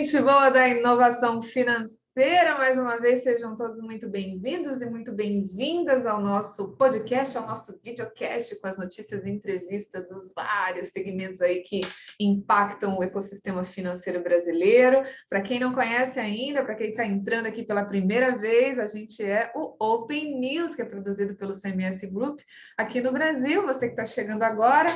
gente boa da inovação financeira, mais uma vez sejam todos muito bem-vindos e muito bem-vindas ao nosso podcast, ao nosso videocast com as notícias e entrevistas dos vários segmentos aí que impactam o ecossistema financeiro brasileiro. Para quem não conhece ainda, para quem está entrando aqui pela primeira vez, a gente é o Open News, que é produzido pelo CMS Group aqui no Brasil. Você que está chegando agora,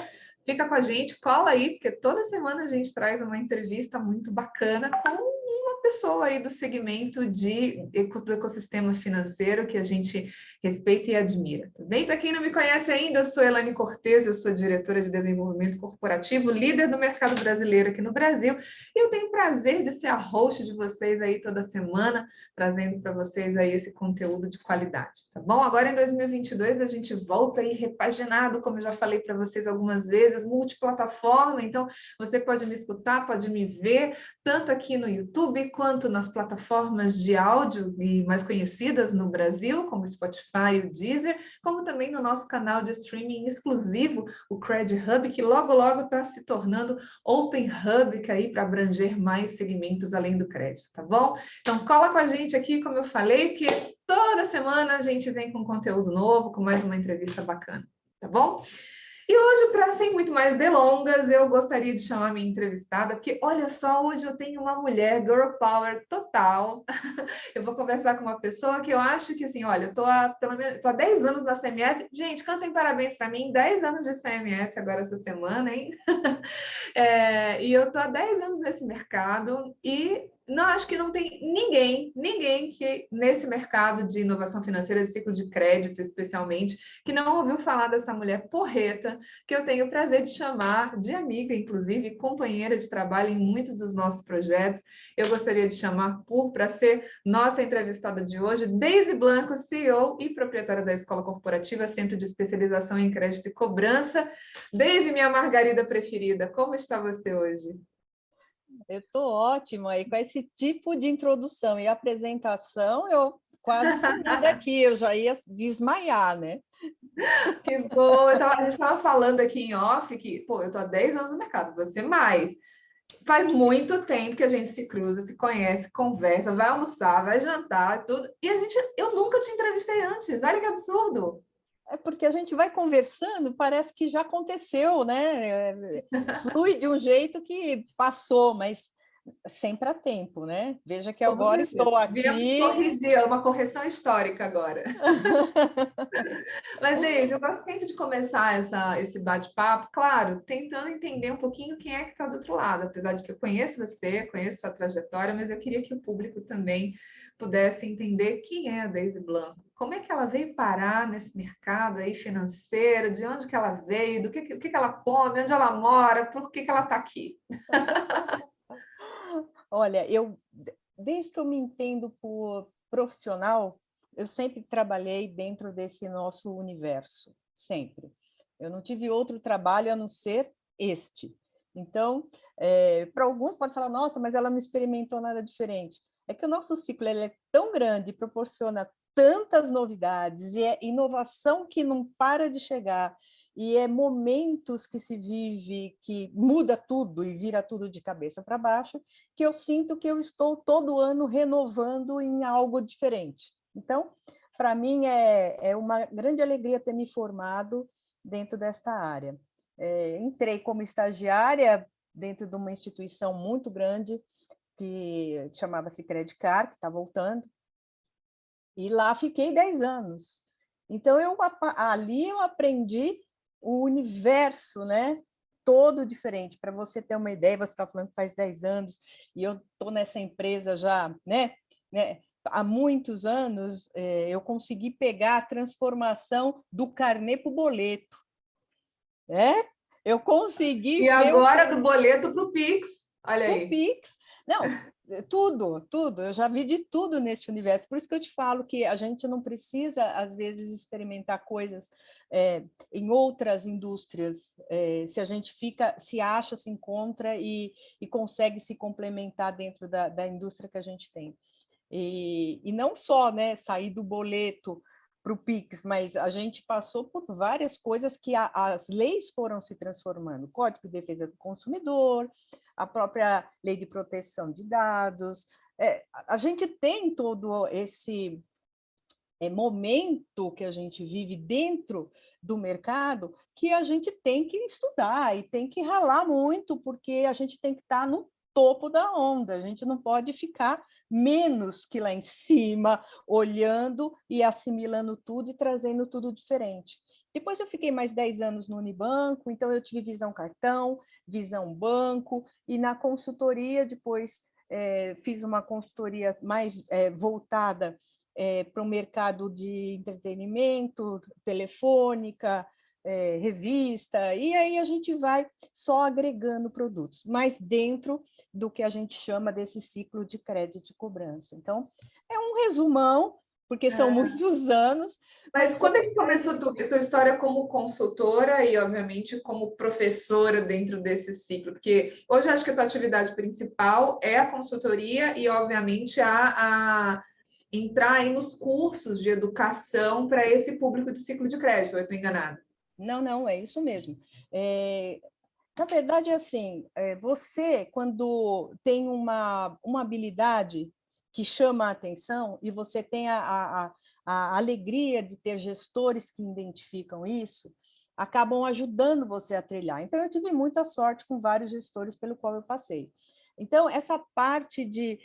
fica com a gente, cola aí, porque toda semana a gente traz uma entrevista muito bacana com uma pessoa aí do segmento do ecossistema financeiro que a gente respeita e admira, tá bem? Para quem não me conhece ainda, eu sou Elane Cortez, eu sou diretora de desenvolvimento corporativo, líder do mercado brasileiro aqui no Brasil, e eu tenho o prazer de ser a host de vocês aí toda semana, trazendo para vocês aí esse conteúdo de qualidade, tá bom? Agora em 2022 a gente volta aí repaginado, como eu já falei para vocês algumas vezes, multiplataforma, então você pode me escutar, pode me ver, tanto aqui no YouTube quanto nas plataformas de áudio e mais conhecidas no Brasil, como o Spotify e o Deezer, como também no nosso canal de streaming exclusivo, o Cred Hub, que logo logo está se tornando Open Hub, que aí para abranger mais segmentos além do crédito, tá bom? Então cola com a gente aqui, como eu falei, que toda semana a gente vem com conteúdo novo, com mais uma entrevista bacana, tá bom? E hoje, sem muito mais delongas, eu gostaria de chamar minha entrevistada, porque olha só, hoje eu tenho uma mulher girl power total. Eu vou conversar com uma pessoa que eu acho que, assim, olha, eu tô há 10 anos na CMS. Gente, cantem parabéns para mim, 10 anos de CMS agora essa semana, hein? E eu tô há 10 anos nesse mercado e não acho que não tem ninguém que nesse mercado de inovação financeira, de ciclo de crédito especialmente, que não ouviu falar dessa mulher porreta, que eu tenho o prazer de chamar de amiga, inclusive, companheira de trabalho em muitos dos nossos projetos. Eu gostaria de chamar para ser nossa entrevistada de hoje, Deise Blanco, CEO e proprietária da Escola Corporativa, Centro de Especialização em Crédito e Cobrança. Deise, minha margarida preferida, como está você hoje? Eu estou ótima, e com esse tipo de introdução e apresentação, eu quase sumi daqui, eu já ia desmaiar, né? Que bom! A gente estava falando aqui em off que, pô, eu estou há 10 anos no mercado, você mais. Faz muito tempo que a gente se cruza, se conhece, conversa, vai almoçar, vai jantar, tudo. E eu nunca te entrevistei antes, olha que absurdo! É porque a gente vai conversando, parece que já aconteceu, né? Flui de um jeito que passou, mas sempre há tempo, né? Veja que Com agora certeza. estou Viemos aqui. corrigir, é uma correção histórica agora. Mas, Deise, eu gosto sempre de começar esse bate-papo, claro, tentando entender um pouquinho quem é que está do outro lado, apesar de que eu conheço você, conheço sua trajetória, mas eu queria que o público também pudesse entender quem é a Deise Blanco, como é que ela veio parar nesse mercado aí financeiro, de onde que ela veio, o que ela come, onde ela mora, por que ela está aqui. Olha, desde que eu me entendo por profissional, eu sempre trabalhei dentro desse nosso universo, sempre. Eu não tive outro trabalho a não ser este. Então, para alguns pode falar, nossa, mas ela não experimentou nada diferente. É que o nosso ciclo ele é tão grande, proporciona tantas novidades, e é inovação que não para de chegar, e é momentos que se vive, que muda tudo e vira tudo de cabeça para baixo, que eu sinto que eu estou todo ano renovando em algo diferente. Então, para mim, é uma grande alegria ter me formado dentro desta área. Entrei como estagiária dentro de uma instituição muito grande, que chamava-se Credicar, que está voltando, e lá fiquei 10 anos. Então, ali eu aprendi o universo, né? Todo diferente. Para você ter uma ideia, você está falando que faz 10 anos, e eu estou nessa empresa já, né? Há muitos anos, eu consegui pegar a transformação do carnê para o boleto. Né? Eu consegui E ver agora do boleto para o Pix, olha o aí. Pix. Não, tudo, tudo. Eu já vi de tudo nesse universo. Por isso que eu te falo que a gente não precisa, às vezes, experimentar coisas em outras indústrias, se a gente se acha, se encontra e consegue se complementar dentro da indústria que a gente tem. E não só, né, sair do boleto para o Pix, mas a gente passou por várias coisas que as leis foram se transformando. Código de Defesa do Consumidor, a própria Lei de Proteção de Dados. A gente tem todo esse momento que a gente vive dentro do mercado que a gente tem que estudar e tem que ralar muito, porque a gente tem que estar no topo da onda, a gente não pode ficar menos que lá em cima, olhando e assimilando tudo e trazendo tudo diferente. Depois eu fiquei mais 10 anos no Unibanco, então eu tive visão cartão, visão banco, e na consultoria depois fiz uma consultoria mais voltada para o mercado de entretenimento, telefônica, revista, e aí a gente vai só agregando produtos, mas dentro do que a gente chama desse ciclo de crédito e cobrança. Então, é um resumão, porque são muitos anos. Mas quando é que começou a tua história como consultora e, obviamente, como professora dentro desse ciclo? Porque hoje eu acho que a tua atividade principal é a consultoria e, obviamente, a entrar aí nos cursos de educação para esse público de ciclo de crédito, ou eu estou enganada? Não, é isso mesmo. Na verdade, assim, você, quando tem uma habilidade que chama a atenção e você tem a alegria de ter gestores que identificam isso, acabam ajudando você a trilhar. Então, eu tive muita sorte com vários gestores pelo qual eu passei. Então, essa parte de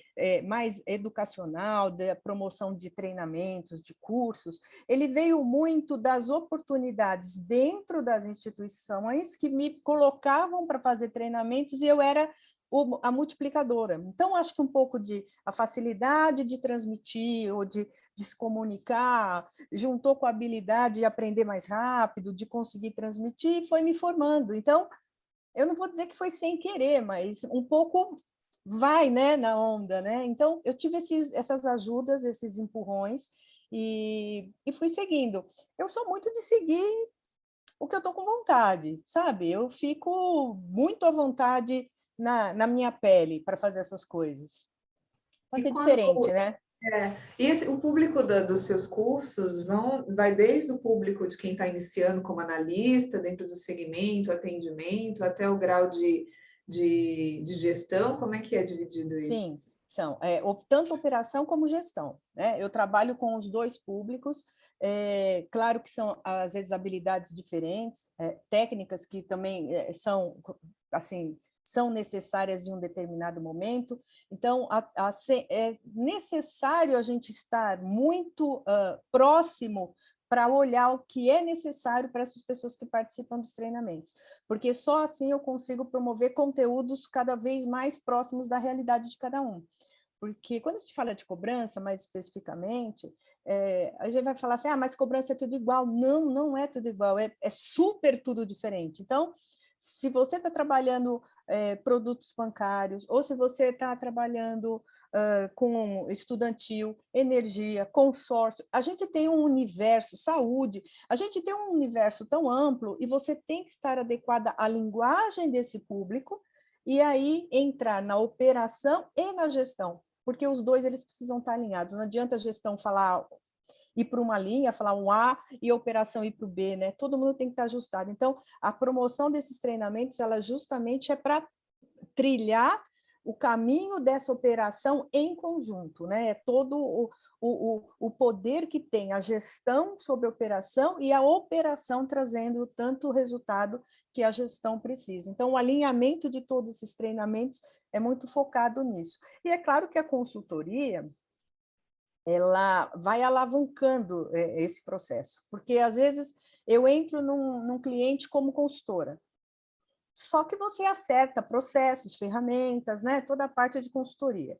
mais educacional, da promoção de treinamentos, de cursos, ele veio muito das oportunidades dentro das instituições que me colocavam para fazer treinamentos e eu era a multiplicadora. Então, acho que um pouco de a facilidade de transmitir ou de se comunicar, juntou com a habilidade de aprender mais rápido, de conseguir transmitir, e foi me formando. Então, eu não vou dizer que foi sem querer, mas um pouco vai, né, na onda, né? Então, eu tive essas ajudas, esses empurrões, e fui seguindo. Eu sou muito de seguir o que eu estou com vontade, sabe? Eu fico muito à vontade na minha pele para fazer essas coisas. Pode E ser quando diferente, né? o público dos seus cursos vai desde o público de quem está iniciando como analista, dentro do segmento, atendimento, até o grau de gestão, como é que é dividido isso? Sim, são. Tanto operação como gestão, né? Eu trabalho com os dois públicos, claro que são, às vezes, habilidades diferentes, técnicas que também são, assim, são necessárias em um determinado momento. Então, é necessário a gente estar muito próximo para olhar o que é necessário para essas pessoas que participam dos treinamentos, porque só assim eu consigo promover conteúdos cada vez mais próximos da realidade de cada um. Porque quando a gente fala de cobrança, mais especificamente, a gente vai falar assim, mas cobrança é tudo igual. Não, não é tudo igual, é super tudo diferente. Então, se você está trabalhando produtos bancários, ou se você está trabalhando com estudantil, energia, consórcio, a gente tem um universo, saúde, a gente tem um universo tão amplo e você tem que estar adequada à linguagem desse público e aí entrar na operação e na gestão, porque os dois eles precisam estar alinhados. Não adianta a gestão falar ir para uma linha, falar um A e a operação ir para o B, né? Todo mundo tem que estar ajustado. Então, a promoção desses treinamentos, ela justamente é para trilhar o caminho dessa operação em conjunto, né? É todo o poder que tem a gestão sobre a operação e a operação trazendo tanto o resultado que a gestão precisa. Então, o alinhamento de todos esses treinamentos é muito focado nisso. E é claro que a consultoria, ela vai alavancando esse processo, porque às vezes eu entro num cliente como consultora, só que você acerta processos, ferramentas, né? Toda a parte de consultoria.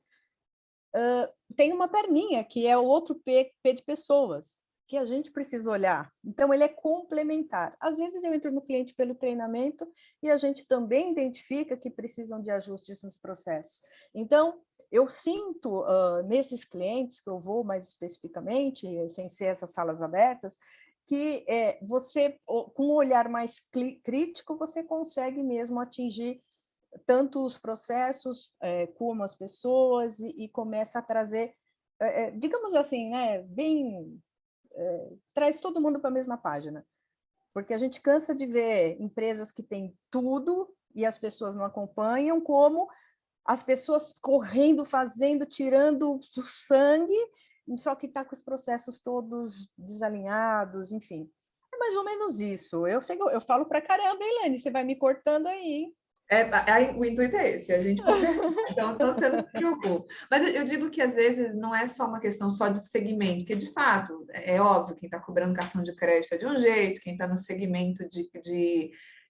Tem uma perninha, que é o outro P de pessoas, que a gente precisa olhar. Então, ele é complementar. Às vezes, eu entro no cliente pelo treinamento e a gente também identifica que precisam de ajustes nos processos. Então, eu sinto nesses clientes que eu vou mais especificamente, sem ser essas salas abertas, que você, com um olhar mais crítico, você consegue mesmo atingir tanto os processos como as pessoas e começa a trazer, digamos assim, né, bem traz todo mundo para a mesma página. Porque a gente cansa de ver empresas que têm tudo e as pessoas não acompanham, como as pessoas correndo, fazendo, tirando o sangue, só que está com os processos todos desalinhados, enfim. É mais ou menos isso. Eu sei que eu falo para caramba, Elaine, você vai me cortando aí, hein? O intuito é esse, a gente conversar, então você não se preocupe. Mas eu digo que às vezes não é só uma questão só de segmento, porque de fato, é óbvio, quem está cobrando cartão de crédito é de um jeito, quem está no segmento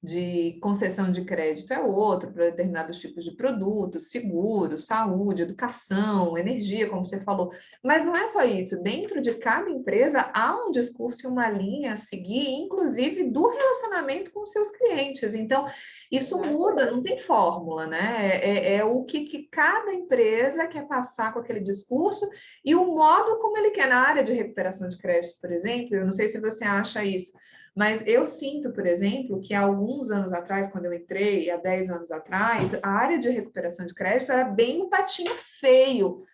de concessão de crédito é outro, para determinados tipos de produtos, seguros, saúde, educação, energia, como você falou. Mas não é só isso, dentro de cada empresa há um discurso e uma linha a seguir, inclusive do relacionamento com os seus clientes. Então, isso muda, não tem fórmula, né? É o que cada empresa quer passar com aquele discurso e o modo como ele quer. Na área de recuperação de crédito, por exemplo, eu não sei se você acha isso, mas eu sinto, por exemplo, que há alguns anos atrás, quando eu entrei, há 10 anos atrás, a área de recuperação de crédito era bem um patinho feio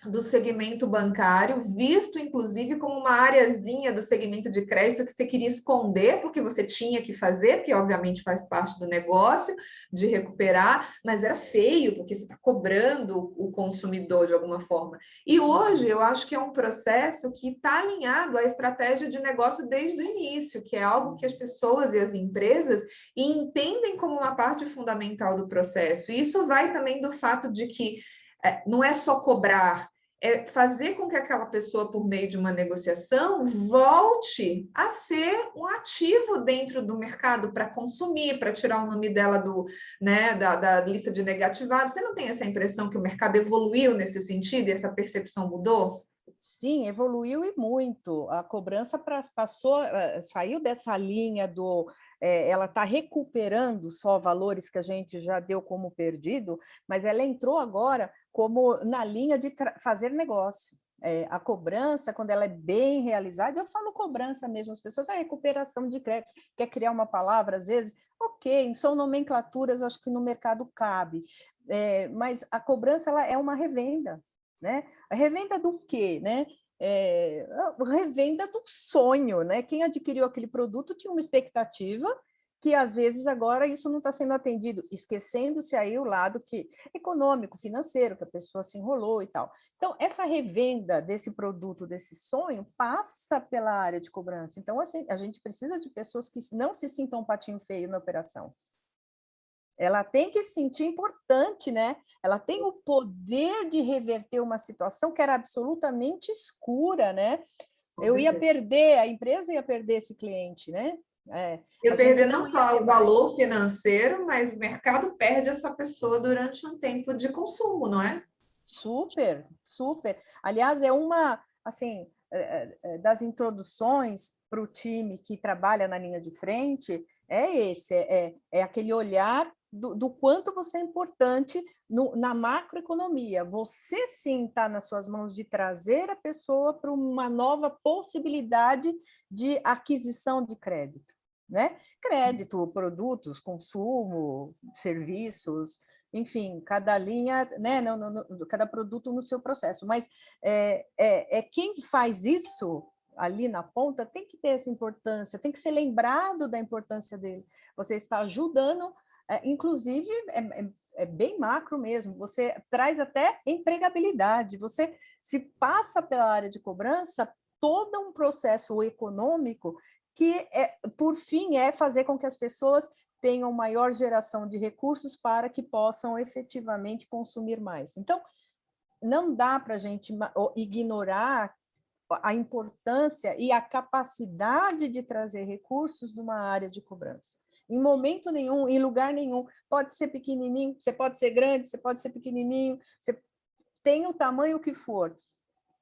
do segmento bancário, visto inclusive como uma areazinha do segmento de crédito que você queria esconder, porque você tinha que fazer, porque obviamente faz parte do negócio de recuperar, mas era feio, porque você está cobrando o consumidor de alguma forma. E hoje eu acho que é um processo que está alinhado à estratégia de negócio desde o início, que é algo que as pessoas e as empresas entendem como uma parte fundamental do processo. E isso vai também do fato de que não é só cobrar, é fazer com que aquela pessoa, por meio de uma negociação, volte a ser um ativo dentro do mercado para consumir, para tirar o nome dela da lista de negativados. Você não tem essa impressão que o mercado evoluiu nesse sentido e essa percepção mudou? Sim, evoluiu e muito. A cobrança passou, saiu dessa linha ela está recuperando só valores que a gente já deu como perdido, mas ela entrou agora como na linha de fazer negócio. A cobrança, quando ela é bem realizada, eu falo cobrança mesmo, as pessoas, a recuperação de crédito, quer criar uma palavra, às vezes, ok, são nomenclaturas, acho que no mercado cabe, mas a cobrança ela é uma revenda, né? A revenda do quê, né? A revenda do sonho, né? Quem adquiriu aquele produto tinha uma expectativa que às vezes agora isso não está sendo atendido, esquecendo-se aí o lado econômico, financeiro, que a pessoa se enrolou e tal. Então, essa revenda desse produto, desse sonho, passa pela área de cobrança. Então, assim, a gente precisa de pessoas que não se sintam um patinho feio na operação. Ela tem que se sentir importante, né? Ela tem o poder de reverter uma situação que era absolutamente escura, né? Eu ia perder, a empresa ia perder esse cliente, né? Eu perder não só o valor financeiro, mas o mercado perde essa pessoa durante um tempo de consumo, não é? Super, super. Aliás, é uma, assim, das introduções para o time que trabalha na linha de frente, é aquele olhar do quanto você é importante na macroeconomia. Você sim está nas suas mãos de trazer a pessoa para uma nova possibilidade de aquisição de crédito, né? Crédito, produtos, consumo, serviços, enfim, cada linha, né, cada produto no seu processo. Mas quem faz isso ali na ponta tem que ter essa importância, tem que ser lembrado da importância dele. Você está ajudando, inclusive, é bem macro mesmo, você traz até empregabilidade, você se passa pela área de cobrança, todo um processo econômico que, por fim, é fazer com que as pessoas tenham maior geração de recursos para que possam efetivamente consumir mais. Então, não dá para a gente ignorar a importância e a capacidade de trazer recursos numa área de cobrança. Em momento nenhum, em lugar nenhum, pode ser pequenininho, você pode ser grande, você pode ser pequenininho, você tem o tamanho que for,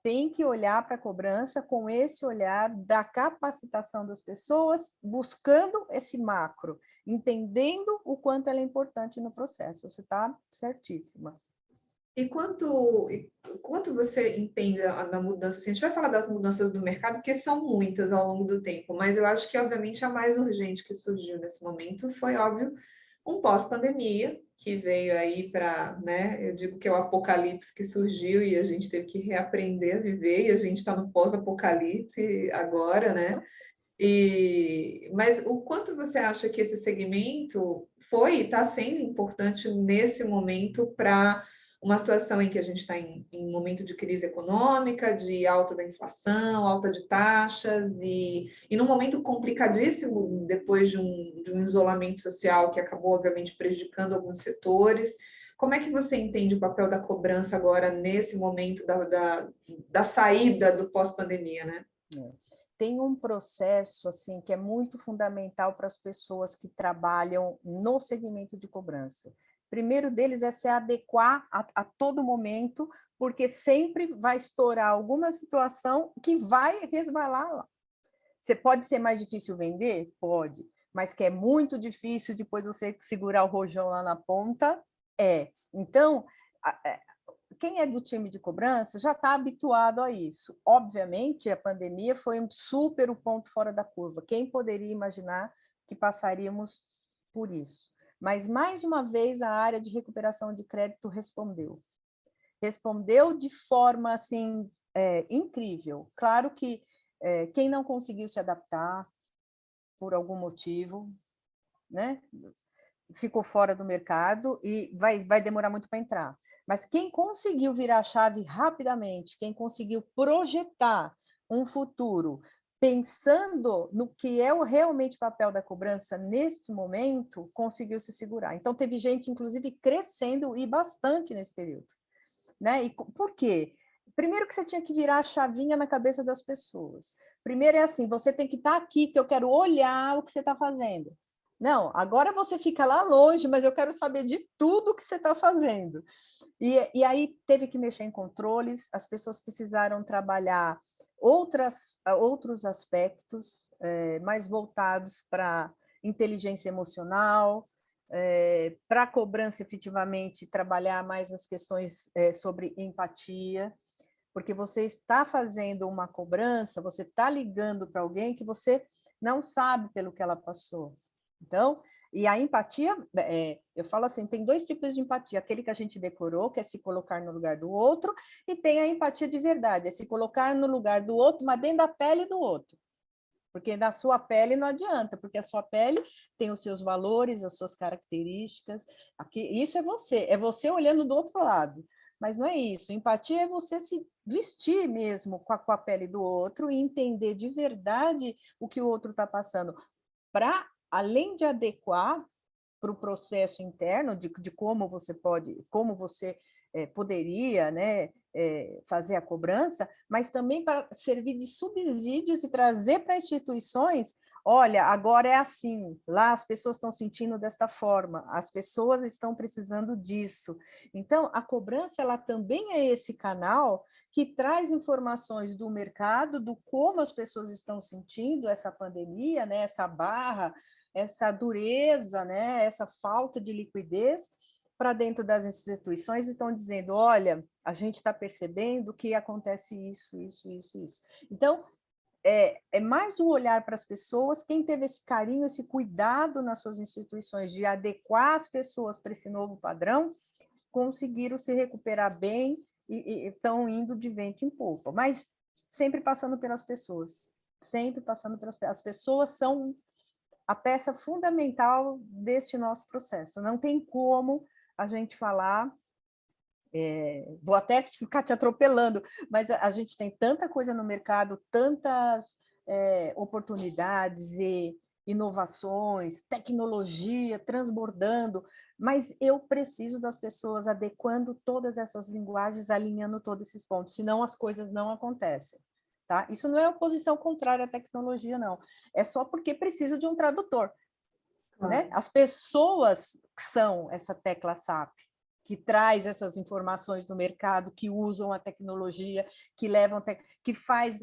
tem que olhar para a cobrança com esse olhar da capacitação das pessoas, buscando esse macro, entendendo o quanto ela é importante no processo. Você está certíssima. E quanto você entende da mudança? A gente vai falar das mudanças do mercado, porque são muitas ao longo do tempo, mas eu acho que, obviamente, a mais urgente que surgiu nesse momento foi, óbvio, um pós-pandemia, que veio aí para, né, eu digo que é o apocalipse que surgiu e a gente teve que reaprender a viver, e a gente está no pós-apocalipse agora, né? Mas o quanto você acha que esse segmento foi e está sendo importante nesse momento para uma situação em que a gente está em momento de crise econômica, de alta da inflação, alta de taxas, e num momento complicadíssimo depois de um isolamento social que acabou, obviamente, prejudicando alguns setores. Como é que você entende o papel da cobrança agora nesse momento da saída do pós-pandemia, né? Tem um processo assim que é muito fundamental para as pessoas que trabalham no segmento de cobrança. Primeiro deles é se adequar a todo momento, porque sempre vai estourar alguma situação que vai resvalar lá. Você pode ser mais difícil vender? Pode, mas que é muito difícil depois você segurar o rojão lá na ponta, é. Então, quem é do time de cobrança já está habituado a isso. Obviamente, a pandemia foi um super ponto fora da curva. Quem poderia imaginar que passaríamos por isso? Mas, mais uma vez, a área de recuperação de crédito respondeu. Respondeu de forma assim, incrível. Claro que quem não conseguiu se adaptar por algum motivo, né, ficou fora do mercado e vai demorar muito para entrar. Mas quem conseguiu virar a chave rapidamente, quem conseguiu projetar um futuro pensando no que é realmente o papel da cobrança neste momento, conseguiu se segurar. Então, teve gente, inclusive, crescendo e bastante nesse período. Né? E por quê? Primeiro que você tinha que virar a chavinha na cabeça das pessoas. Primeiro é assim, você tem que estar aqui, que eu quero olhar o que você está fazendo. Não, agora você fica lá longe, mas eu quero saber de tudo que você está fazendo. E aí teve que mexer em controles, as pessoas precisaram trabalhar outros aspectos mais voltados para inteligência emocional, para a cobrança efetivamente trabalhar mais as questões sobre empatia, porque você está fazendo uma cobrança, você está ligando para alguém que você não sabe pelo que ela passou. Então, e a empatia, eu falo assim, tem dois tipos de empatia, aquele que a gente decorou, que é se colocar no lugar do outro, e tem a empatia de verdade, é se colocar no lugar do outro, mas dentro da pele do outro. Porque na sua pele não adianta, porque a sua pele tem os seus valores, as suas características, isso é você olhando do outro lado. Mas não é isso, empatia é você se vestir mesmo com a pele do outro e entender de verdade o que o outro está passando, para, além de adequar para o processo interno de como você poderia, né, fazer a cobrança, mas também para servir de subsídios e trazer para instituições, olha, agora é assim, lá as pessoas estão sentindo desta forma, as pessoas estão precisando disso. Então, a cobrança, ela também é esse canal que traz informações do mercado, do como as pessoas estão sentindo essa pandemia, né, essa barra, essa dureza, né, essa falta de liquidez, para dentro das instituições, estão dizendo, olha, a gente está percebendo que acontece isso. Então, é mais o olhar para as pessoas, quem teve esse carinho, esse cuidado nas suas instituições de adequar as pessoas para esse novo padrão, conseguiram se recuperar bem e estão indo de vento em popa, mas sempre passando pelas pessoas, as pessoas são a peça fundamental deste nosso processo. Não tem como a gente falar, vou até ficar te atropelando, mas a gente tem tanta coisa no mercado, tantas oportunidades e inovações, tecnologia transbordando, mas eu preciso das pessoas adequando todas essas linguagens, alinhando todos esses pontos, senão as coisas não acontecem. Tá? Isso não é oposição contrária à tecnologia, não. É só porque precisa de um tradutor. Né? As pessoas são essa tecla SAP, que traz essas informações do mercado, que usam a tecnologia, que levam, que faz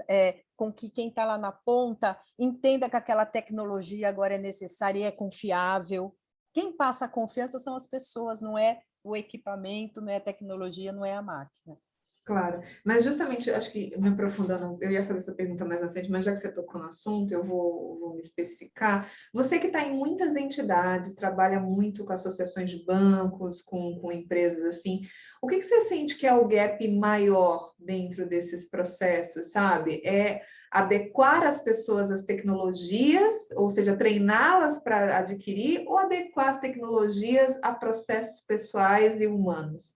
com que quem está lá na ponta entenda que aquela tecnologia agora é necessária e é confiável. Quem passa a confiança são as pessoas, não é o equipamento, não é a tecnologia, não é a máquina. Claro, mas justamente, acho que me aprofundando, eu ia fazer essa pergunta mais à frente, mas já que você tocou no assunto, eu vou me especificar. Você que está em muitas entidades, trabalha muito com associações de bancos, com empresas assim, o que você sente que é o gap maior dentro desses processos, sabe? É adequar as pessoas às tecnologias, ou seja, treiná-las para adquirir, ou adequar as tecnologias a processos pessoais e humanos?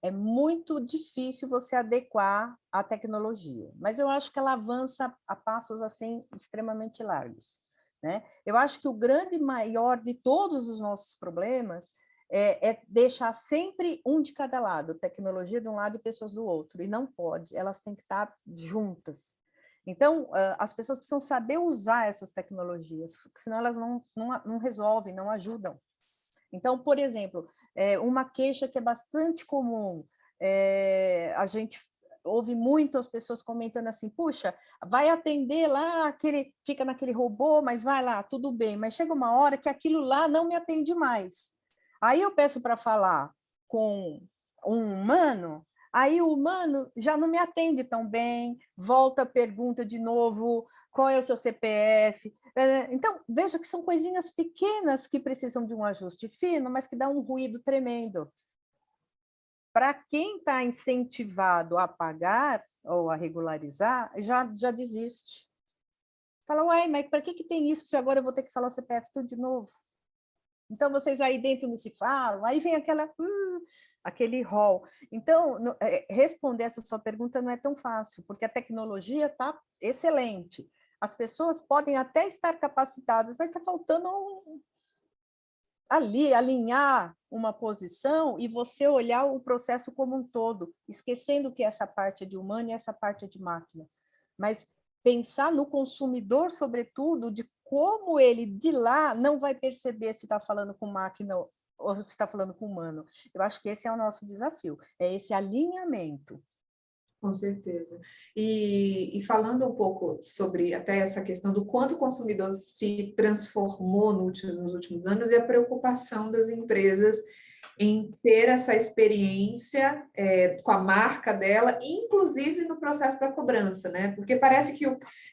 É muito difícil você adequar a tecnologia, mas eu acho que ela avança a passos assim extremamente largos, né? Eu acho que o grande maior de todos os nossos problemas é deixar sempre um de cada lado, tecnologia de um lado e pessoas do outro, e não pode, elas têm que estar juntas. Então, as pessoas precisam saber usar essas tecnologias, porque senão elas não resolvem, não ajudam. Então, por exemplo, uma queixa que é bastante comum, a gente ouve muitas pessoas comentando assim, puxa, vai atender lá, fica naquele robô, mas vai lá, tudo bem, mas chega uma hora que aquilo lá não me atende mais. Aí eu peço para falar com um humano, aí o humano já não me atende tão bem, volta, pergunta de novo, qual é o seu CPF? Então, veja que são coisinhas pequenas que precisam de um ajuste fino, mas que dá um ruído tremendo. Para quem está incentivado a pagar ou a regularizar, já desiste. Fala, uai, mas para que tem isso se agora eu vou ter que falar o CPF tudo de novo? Então, vocês aí dentro não se falam, aí vem aquele rol. Então, responder essa sua pergunta não é tão fácil, porque a tecnologia está excelente. As pessoas podem até estar capacitadas, mas está faltando ali alinhar uma posição e você olhar o processo como um todo, esquecendo que essa parte é de humano e essa parte é de máquina. Mas pensar no consumidor, sobretudo, de como ele de lá não vai perceber se está falando com máquina ou se está falando com humano. Eu acho que esse é o nosso desafio, é esse alinhamento. Com certeza. E falando um pouco sobre até essa questão do quanto o consumidor se transformou nos últimos anos e a preocupação das empresas em ter essa experiência com a marca dela, inclusive no processo da cobrança, né? Porque parece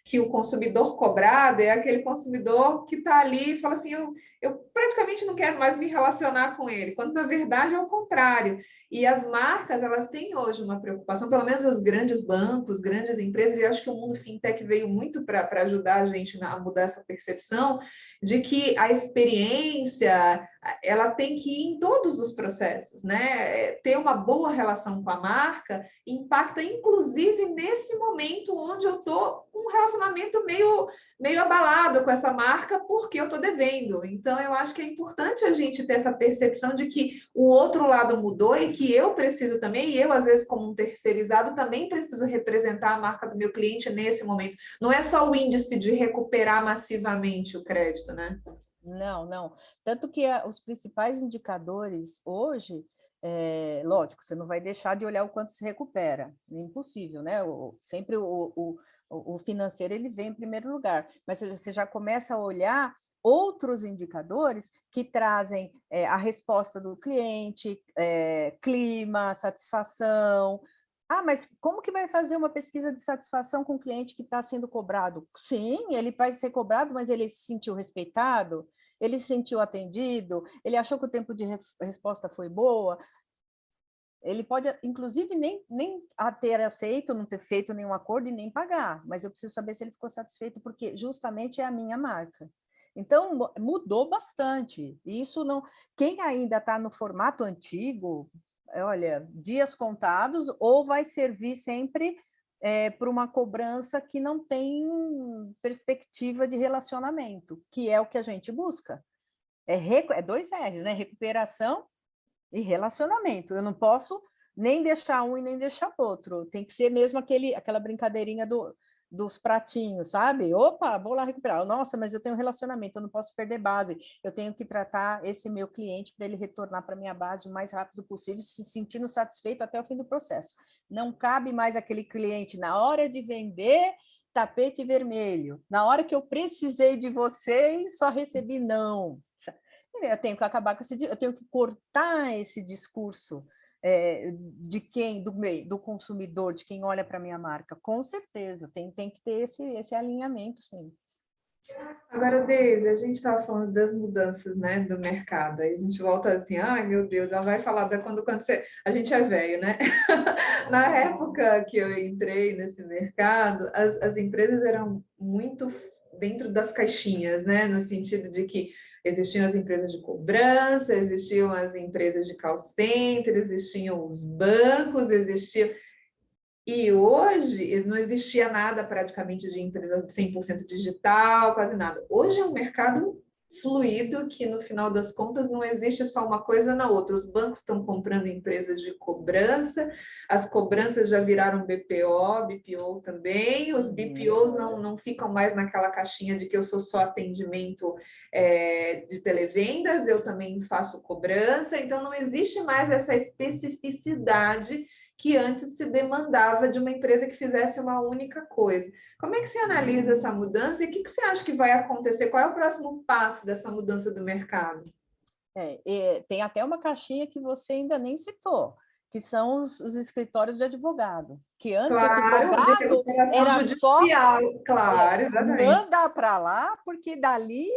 que o consumidor cobrado é aquele consumidor que está ali e fala assim, eu praticamente não quero mais me relacionar com ele, quando na verdade é o contrário. E as marcas, elas têm hoje uma preocupação, pelo menos os grandes bancos, grandes empresas, e acho que o mundo fintech veio muito para ajudar a gente a mudar essa percepção de que a experiência, ela tem que ir em todos os processos, né? Ter uma boa relação com a marca impacta, inclusive, nesse momento onde eu estou com um relacionamento meio abalado com essa marca porque eu estou devendo. Então, eu acho que é importante a gente ter essa percepção de que o outro lado mudou e que eu preciso também, e eu, às vezes, como um terceirizado, também preciso representar a marca do meu cliente nesse momento. Não é só o índice de recuperar massivamente o crédito, né? Não, não. Tanto que os principais indicadores hoje, lógico, você não vai deixar de olhar o quanto se recupera, é impossível, né? Sempre o financeiro ele vem em primeiro lugar, mas você já começa a olhar outros indicadores que trazem a resposta do cliente, clima, satisfação. Ah, mas como que vai fazer uma pesquisa de satisfação com o cliente que está sendo cobrado? Sim, ele vai ser cobrado, mas ele se sentiu respeitado, ele se sentiu atendido, ele achou que o tempo de resposta foi boa. Ele pode, inclusive, nem ter aceito, não ter feito nenhum acordo e nem pagar, mas eu preciso saber se ele ficou satisfeito, porque justamente é a minha marca. Então, mudou bastante. Isso não. Quem ainda está no formato antigo, olha, dias contados, ou vai servir sempre para uma cobrança que não tem perspectiva de relacionamento, que é o que a gente busca. É dois R's, né? Recuperação e relacionamento. Eu não posso nem deixar um e nem deixar outro. Tem que ser mesmo aquela brincadeirinha dos pratinhos, sabe? Opa, vou lá recuperar. Nossa, mas eu tenho um relacionamento, eu não posso perder base. Eu tenho que tratar esse meu cliente para ele retornar para a minha base o mais rápido possível, se sentindo satisfeito até o fim do processo. Não cabe mais aquele cliente na hora de vender tapete vermelho. Na hora que eu precisei de vocês, só recebi não. Eu tenho que acabar com eu tenho que cortar esse discurso de quem, do consumidor, de quem olha para a minha marca? Com certeza, tem que ter esse alinhamento, sim. Agora, Deise, a gente estava falando das mudanças, né, do mercado. Aí a gente volta assim, ai meu Deus, ela vai falar da quando você... A gente é velho, né? Na época que eu entrei nesse mercado, as empresas eram muito dentro das caixinhas, né? No sentido de que existiam as empresas de cobrança, existiam as empresas de call center, existiam os bancos, existiam... E hoje não existia nada praticamente de empresas 100% digital, quase nada. Hoje é um mercado fluido que, no final das contas, não existe só uma coisa na outra. Os bancos estão comprando empresas de cobrança, as cobranças já viraram BPO, BPO também, os BPOs não ficam mais naquela caixinha de que eu sou só atendimento de televendas, eu também faço cobrança, então não existe mais essa especificidade que antes se demandava de uma empresa que fizesse uma única coisa. Como é que você analisa essa mudança e o que você acha que vai acontecer? Qual é o próximo passo dessa mudança do mercado? Tem até uma caixinha que você ainda nem citou, que são os escritórios de advogado, que antes Claro, de advogado recuperação era só judicial, claro, exatamente. manda para lá, porque dali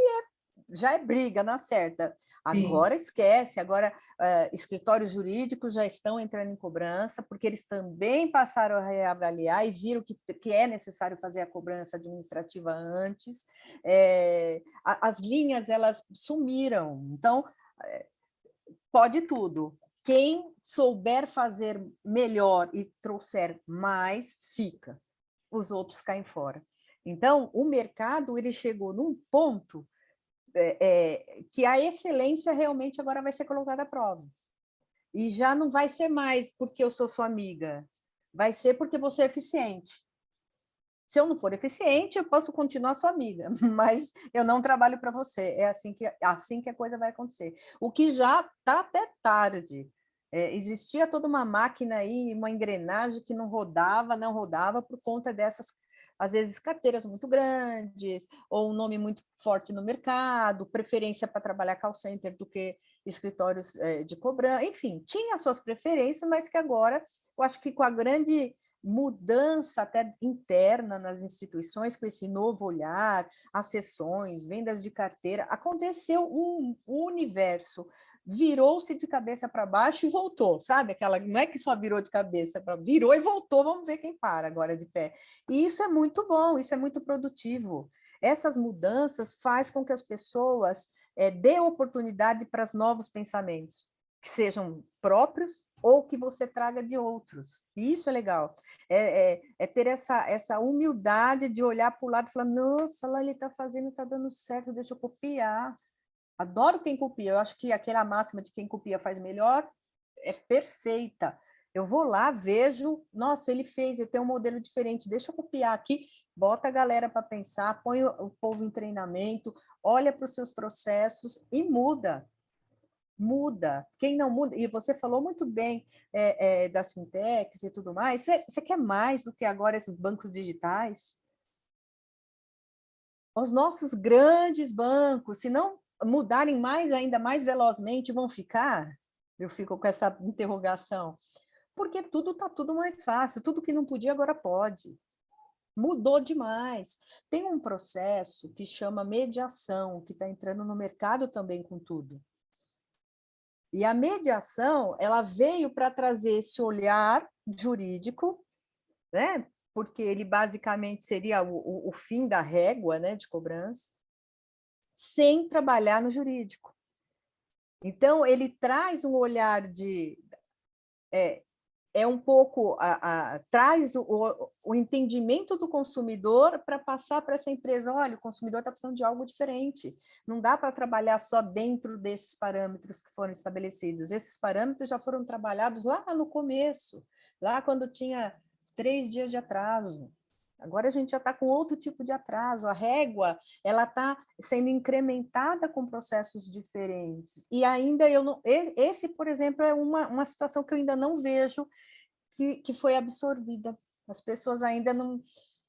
já é briga na certa. Sim. Agora esquece, agora escritórios jurídicos já estão entrando em cobrança, porque eles também passaram a reavaliar e viram que é necessário fazer a cobrança administrativa antes. As linhas, elas sumiram. Então, pode tudo. Quem souber fazer melhor e trouxer mais, fica. Os outros caem fora. Então, o mercado ele chegou num ponto que a excelência realmente agora vai ser colocada à prova. E já não vai ser mais porque eu sou sua amiga, vai ser porque você é eficiente. Se eu não for eficiente, eu posso continuar sua amiga, mas eu não trabalho para você. É assim que a coisa vai acontecer. O que já está até tarde. Existia toda uma máquina aí, uma engrenagem que não rodava por conta dessas, às vezes, carteiras muito grandes, ou um nome muito forte no mercado, preferência para trabalhar call center do que escritórios de cobrança, enfim, tinha suas preferências, mas que agora, eu acho que com a grande mudança até interna nas instituições, com esse novo olhar, as sessões, vendas de carteira, aconteceu um universo, virou-se de cabeça para baixo e voltou, sabe? Aquela, não é que só virou de cabeça, virou e voltou, vamos ver quem para agora de pé. E isso é muito bom, isso é muito produtivo. Essas mudanças faz com que as pessoas dê oportunidade para os novos pensamentos, que sejam próprios ou que você traga de outros. E isso é legal. Ter essa humildade de olhar para o lado e falar, nossa, lá ele está fazendo, está dando certo, deixa eu copiar. Adoro quem copia. Eu acho que aquela máxima de quem copia faz melhor é perfeita. Eu vou lá, vejo, nossa, ele tem um modelo diferente, deixa eu copiar aqui, bota a galera para pensar, põe o povo em treinamento, olha para os seus processos e muda. Muda. Quem não muda, e você falou muito bem das fintechs e tudo mais, você quer mais do que agora esses bancos digitais? Os nossos grandes bancos, se não mudarem ainda mais velozmente, vão ficar? Eu fico com essa interrogação. Porque está tudo mais fácil, tudo que não podia agora pode. Mudou demais. Tem um processo que chama mediação, que está entrando no mercado também com tudo. E a mediação, ela veio para trazer esse olhar jurídico, né? Porque ele basicamente seria o fim da régua, né, de cobrança, sem trabalhar no jurídico. Então, ele traz um olhar um pouco, traz o entendimento do consumidor para passar para essa empresa, olha, o consumidor está precisando de algo diferente, não dá para trabalhar só dentro desses parâmetros que foram estabelecidos, esses parâmetros já foram trabalhados lá no começo, lá quando tinha 3 dias de atraso. Agora a gente já está com outro tipo de atraso, a régua ela está sendo incrementada com processos diferentes. E ainda esse, por exemplo, é uma situação que eu ainda não vejo que foi absorvida. As pessoas ainda não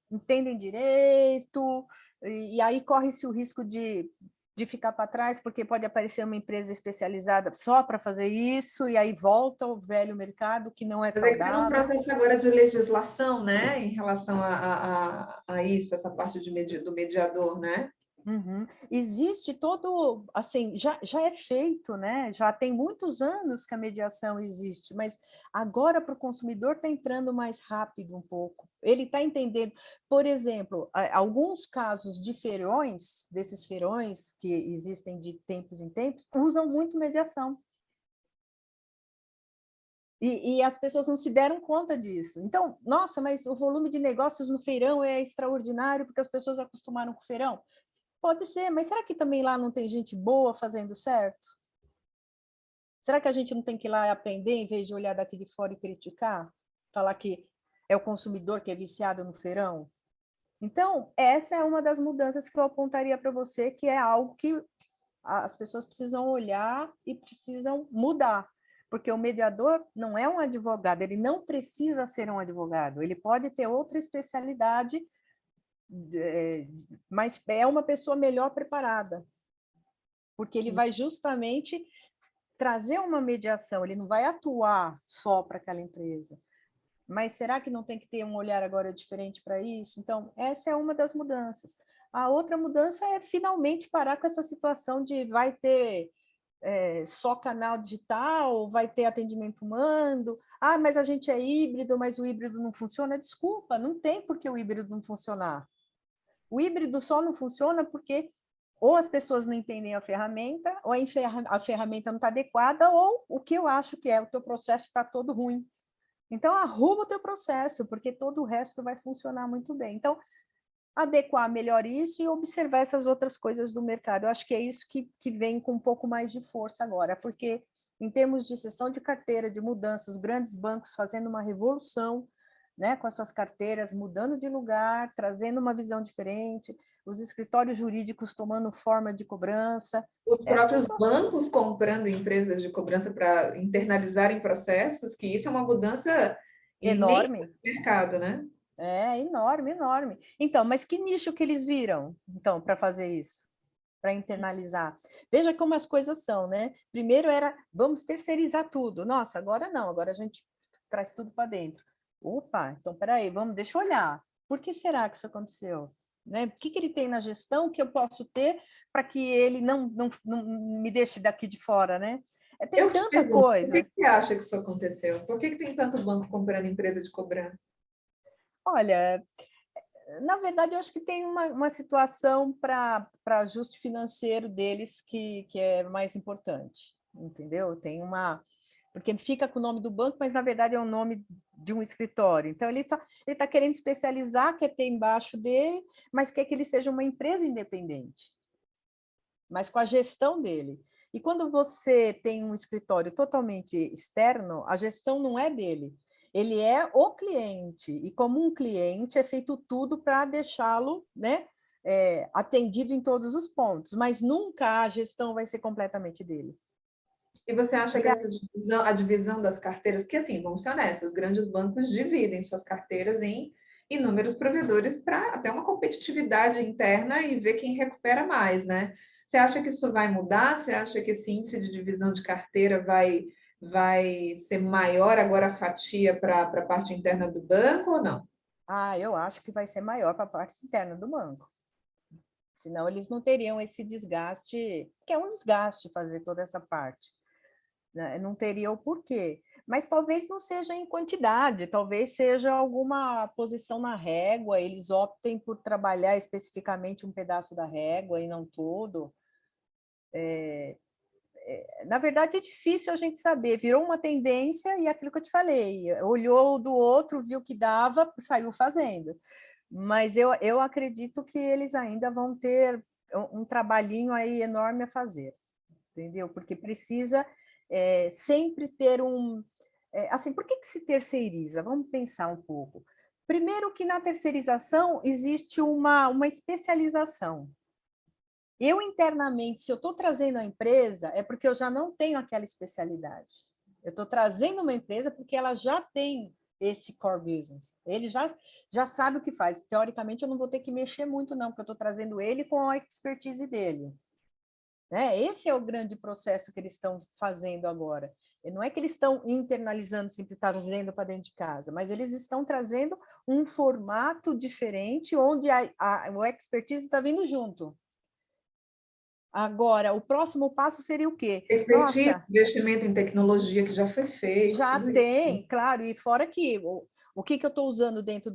entendem direito, e aí corre-se o risco de de ficar para trás, porque pode aparecer uma empresa especializada só para fazer isso, e aí volta o velho mercado, que não é Mas é que tem um saudável. processo agora de legislação, né, em relação a isso, essa parte do mediador, né? Uhum. Existe todo, assim, já é feito, né? Já tem muitos anos que a mediação existe, mas agora para o consumidor está entrando mais rápido um pouco. Ele está entendendo, por exemplo, alguns casos de feirões, desses feirões que existem de tempos em tempos, usam muito mediação. E as pessoas não se deram conta disso. Então, nossa, mas o volume de negócios no feirão é extraordinário porque as pessoas acostumaram com o feirão. Pode ser, mas será que também lá não tem gente boa fazendo certo? Será que a gente não tem que ir lá e aprender, em vez de olhar daqui de fora e criticar? Falar que é o consumidor que é viciado no feirão? Então, essa é uma das mudanças que eu apontaria para você, que é algo que as pessoas precisam olhar e precisam mudar. Porque o mediador não é um advogado, ele não precisa ser um advogado, ele pode ter outra especialidade, mas é uma pessoa melhor preparada, porque ele vai justamente trazer uma mediação, ele não vai atuar só para aquela empresa. Mas será que não tem que ter um olhar agora diferente para isso? Então, essa é uma das mudanças. A outra mudança é finalmente parar com essa situação de vai ter só canal digital, vai ter atendimento humano, mas a gente é híbrido, mas o híbrido não funciona. Desculpa, não tem por que o híbrido não funcionar. O híbrido só não funciona porque ou as pessoas não entendem a ferramenta, ou a ferramenta não está adequada, ou o que eu acho que é, o teu processo está todo ruim. Então, arruma o teu processo, porque todo o resto vai funcionar muito bem. Então, adequar melhor isso e observar essas outras coisas do mercado. Eu acho que é isso que vem com um pouco mais de força agora, porque em termos de cessão de carteira, de mudança, os grandes bancos fazendo uma revolução, né, com as suas carteiras, mudando de lugar, trazendo uma visão diferente, os escritórios jurídicos tomando forma de cobrança. Os É próprios tudo bancos comprando empresas de cobrança para internalizarem processos, que isso é uma mudança imensa enorme. no mercado, né? É enorme, enorme. Então, mas que nicho que eles viram, então, para fazer isso? Para internalizar. Veja como as coisas são, né? Primeiro era, vamos terceirizar tudo. Nossa, agora não, agora a gente traz tudo para dentro. Opa, então peraí, deixa eu olhar. Por que será que isso aconteceu? Né? O que ele tem na gestão que eu posso ter para que ele não me deixe daqui de fora, né? Tem Eu te tanta pergunto, por que coisa. que você acha que isso aconteceu? Por que que tem tanto banco comprando empresa de cobrança? Olha, na verdade, eu acho que tem uma situação para ajuste financeiro deles que é mais importante, entendeu? Tem uma. Porque ele fica com o nome do banco, mas na verdade é o nome de um escritório. Então, ele está querendo especializar, quer ter embaixo dele, mas quer que ele seja uma empresa independente, mas com a gestão dele. E quando você tem um escritório totalmente externo, a gestão não é dele, ele é o cliente, e como um cliente é feito tudo para deixá-lo, né, atendido em todos os pontos, mas nunca a gestão vai ser completamente dele. E você acha E que a divisão das carteiras, porque assim, vamos ser honestos, os grandes bancos dividem suas carteiras em inúmeros provedores para até uma competitividade interna e ver quem recupera mais, né? Você acha que isso vai mudar? Você acha que esse índice de divisão de carteira vai ser maior agora a fatia para a parte interna do banco ou não? eu acho que vai ser maior para a parte interna do banco. Senão eles não teriam esse desgaste, que é um desgaste fazer toda essa parte, né? Não teria o porquê. Mas talvez não seja em quantidade, talvez seja alguma posição na régua, eles optem por trabalhar especificamente um pedaço da régua e não todo. Na verdade, é difícil a gente saber, virou uma tendência e aquilo que eu te falei, olhou do outro, viu que dava, saiu fazendo. Mas eu acredito que eles ainda vão ter um trabalhinho aí enorme a fazer, entendeu? Porque precisa sempre ter assim, por que se terceiriza? Vamos pensar um pouco. Primeiro que na terceirização existe uma especialização. Eu internamente, se eu estou trazendo a empresa, é porque eu já não tenho aquela especialidade. Eu estou trazendo uma empresa porque ela já tem esse core business. Ele já sabe o que faz. Teoricamente, eu não vou ter que mexer muito, não, porque eu estou trazendo ele com a expertise dele. né? Esse é o grande processo que eles estão fazendo agora. E não é que eles estão internalizando, sempre trazendo para dentro de casa, mas eles estão trazendo um formato diferente, onde o expertise está vindo junto. Agora, o próximo passo seria o quê? Expertise, Nossa, investimento em tecnologia que já foi feito, já tudo isso. tem, claro, e fora que o que eu estou usando dentro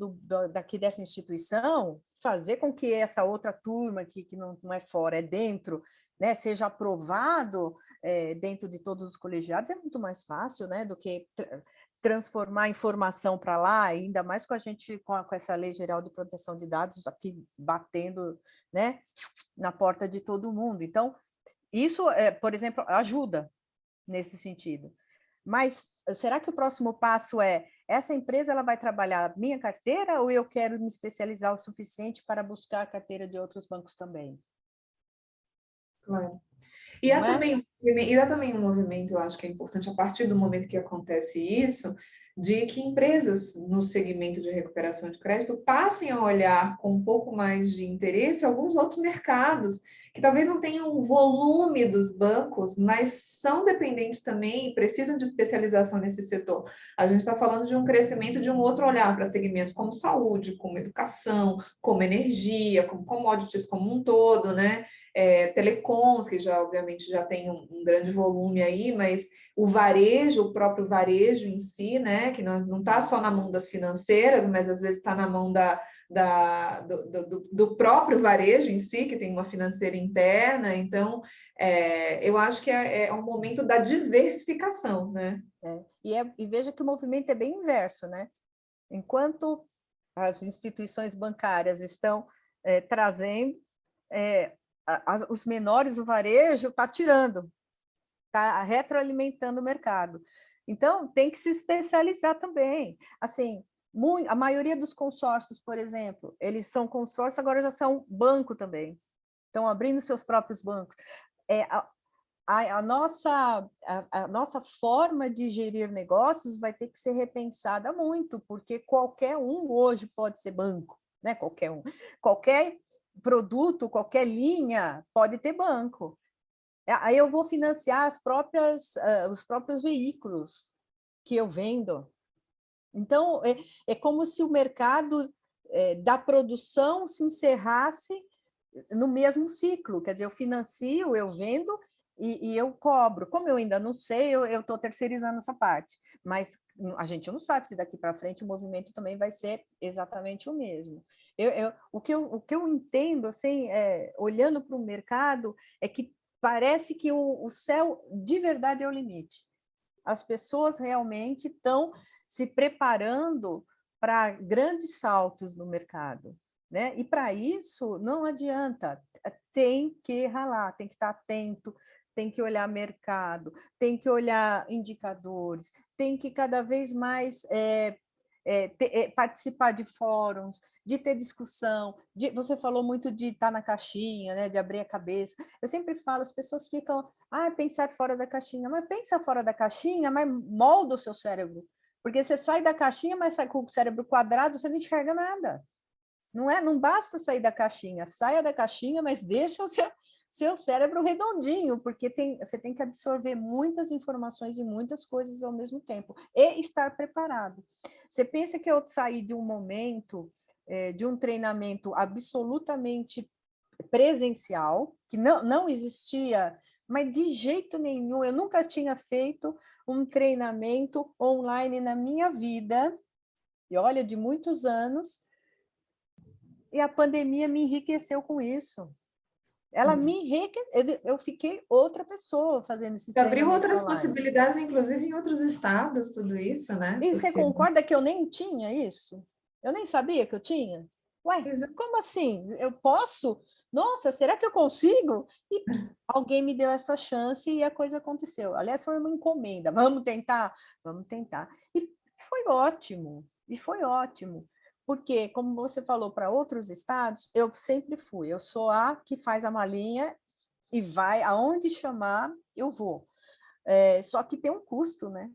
daqui dessa instituição, fazer com que essa outra turma, que não é fora, é dentro, né, seja aprovado dentro de todos os colegiados, é muito mais fácil, né, do que transformar informação para lá, ainda mais com a gente, com essa Lei Geral de Proteção de Dados aqui batendo, né, na porta de todo mundo. Então, isso, por exemplo, ajuda nesse sentido. Mas será que o próximo passo é essa empresa ela vai trabalhar minha carteira ou eu quero me especializar o suficiente para buscar a carteira de outros bancos também? Claro. Não é? E há também um movimento, eu acho que é importante, a partir do momento que acontece isso, de que empresas no segmento de recuperação de crédito passem a olhar com um pouco mais de interesse alguns outros mercados, que talvez não tenham o volume dos bancos, mas são dependentes também e precisam de especialização nesse setor. A gente está falando de um crescimento de um outro olhar para segmentos como saúde, como educação, como energia, como commodities como um todo, né? Telecoms, que já obviamente já tem um grande volume aí, mas o varejo, o próprio varejo em si, né, que não está só na mão das financeiras, mas às vezes está na mão do próprio varejo em si, que tem uma financeira interna. Então, eu acho que é um momento da diversificação, né? E veja que o movimento é bem inverso, né? Enquanto as instituições bancárias estão trazendo, os menores, o varejo está tirando, está retroalimentando o mercado. Então, tem que se especializar também. Assim, a maioria dos consórcios, por exemplo, eles são consórcios, agora já são banco também. Estão abrindo seus próprios bancos. A nossa forma de gerir negócios vai ter que ser repensada muito, porque qualquer um hoje pode ser banco, né? Qualquer um. Qualquer produto, qualquer linha pode ter banco. Aí eu vou financiar os próprios veículos que eu vendo. Então, é como se o mercado da produção se encerrasse no mesmo ciclo. Quer dizer, eu financio, eu vendo e eu cobro. Como eu ainda não sei, eu estou terceirizando essa parte. Mas a gente não sabe se daqui para frente o movimento também vai ser exatamente o mesmo. O que eu entendo, assim, olhando para o mercado, é que parece que o céu de verdade é o limite. As pessoas realmente estão se preparando para grandes saltos no mercado, né? E para isso não adianta, tem que ralar, tem que estar atento, tem que olhar mercado, tem que olhar indicadores, tem que cada vez mais participar de fóruns, de ter discussão, você falou muito de estar na caixinha, né, de abrir a cabeça. Eu sempre falo, as pessoas ficam, pensar fora da caixinha, mas pensa fora da caixinha, mas molda o seu cérebro, porque você sai da caixinha, mas sai com o cérebro quadrado, você não enxerga nada. Não basta sair da caixinha, saia da caixinha, mas deixa o seu cérebro redondinho, porque você tem que absorver muitas informações e muitas coisas ao mesmo tempo, e estar preparado. Você pensa que eu saí de um momento, de um treinamento absolutamente presencial, que não existia, mas de jeito nenhum, eu nunca tinha feito um treinamento online na minha vida, e olha, de muitos anos, e a pandemia me enriqueceu com isso. Ela me enriqueceu, eu fiquei outra pessoa fazendo esses Abriu treinamentos outras online. possibilidades, inclusive em outros estados, tudo isso, né? E você Porque concorda que eu nem tinha isso? Eu nem sabia que eu tinha? Ué, como assim? Eu posso? Nossa, será que eu consigo? E alguém me deu essa chance e a coisa aconteceu. Aliás, foi uma encomenda. Vamos tentar? Vamos tentar. E foi ótimo. E foi ótimo. Porque, como você falou, para outros estados, eu sempre fui. Eu sou a que faz a malinha e vai aonde chamar, eu vou. Só que tem um custo, né?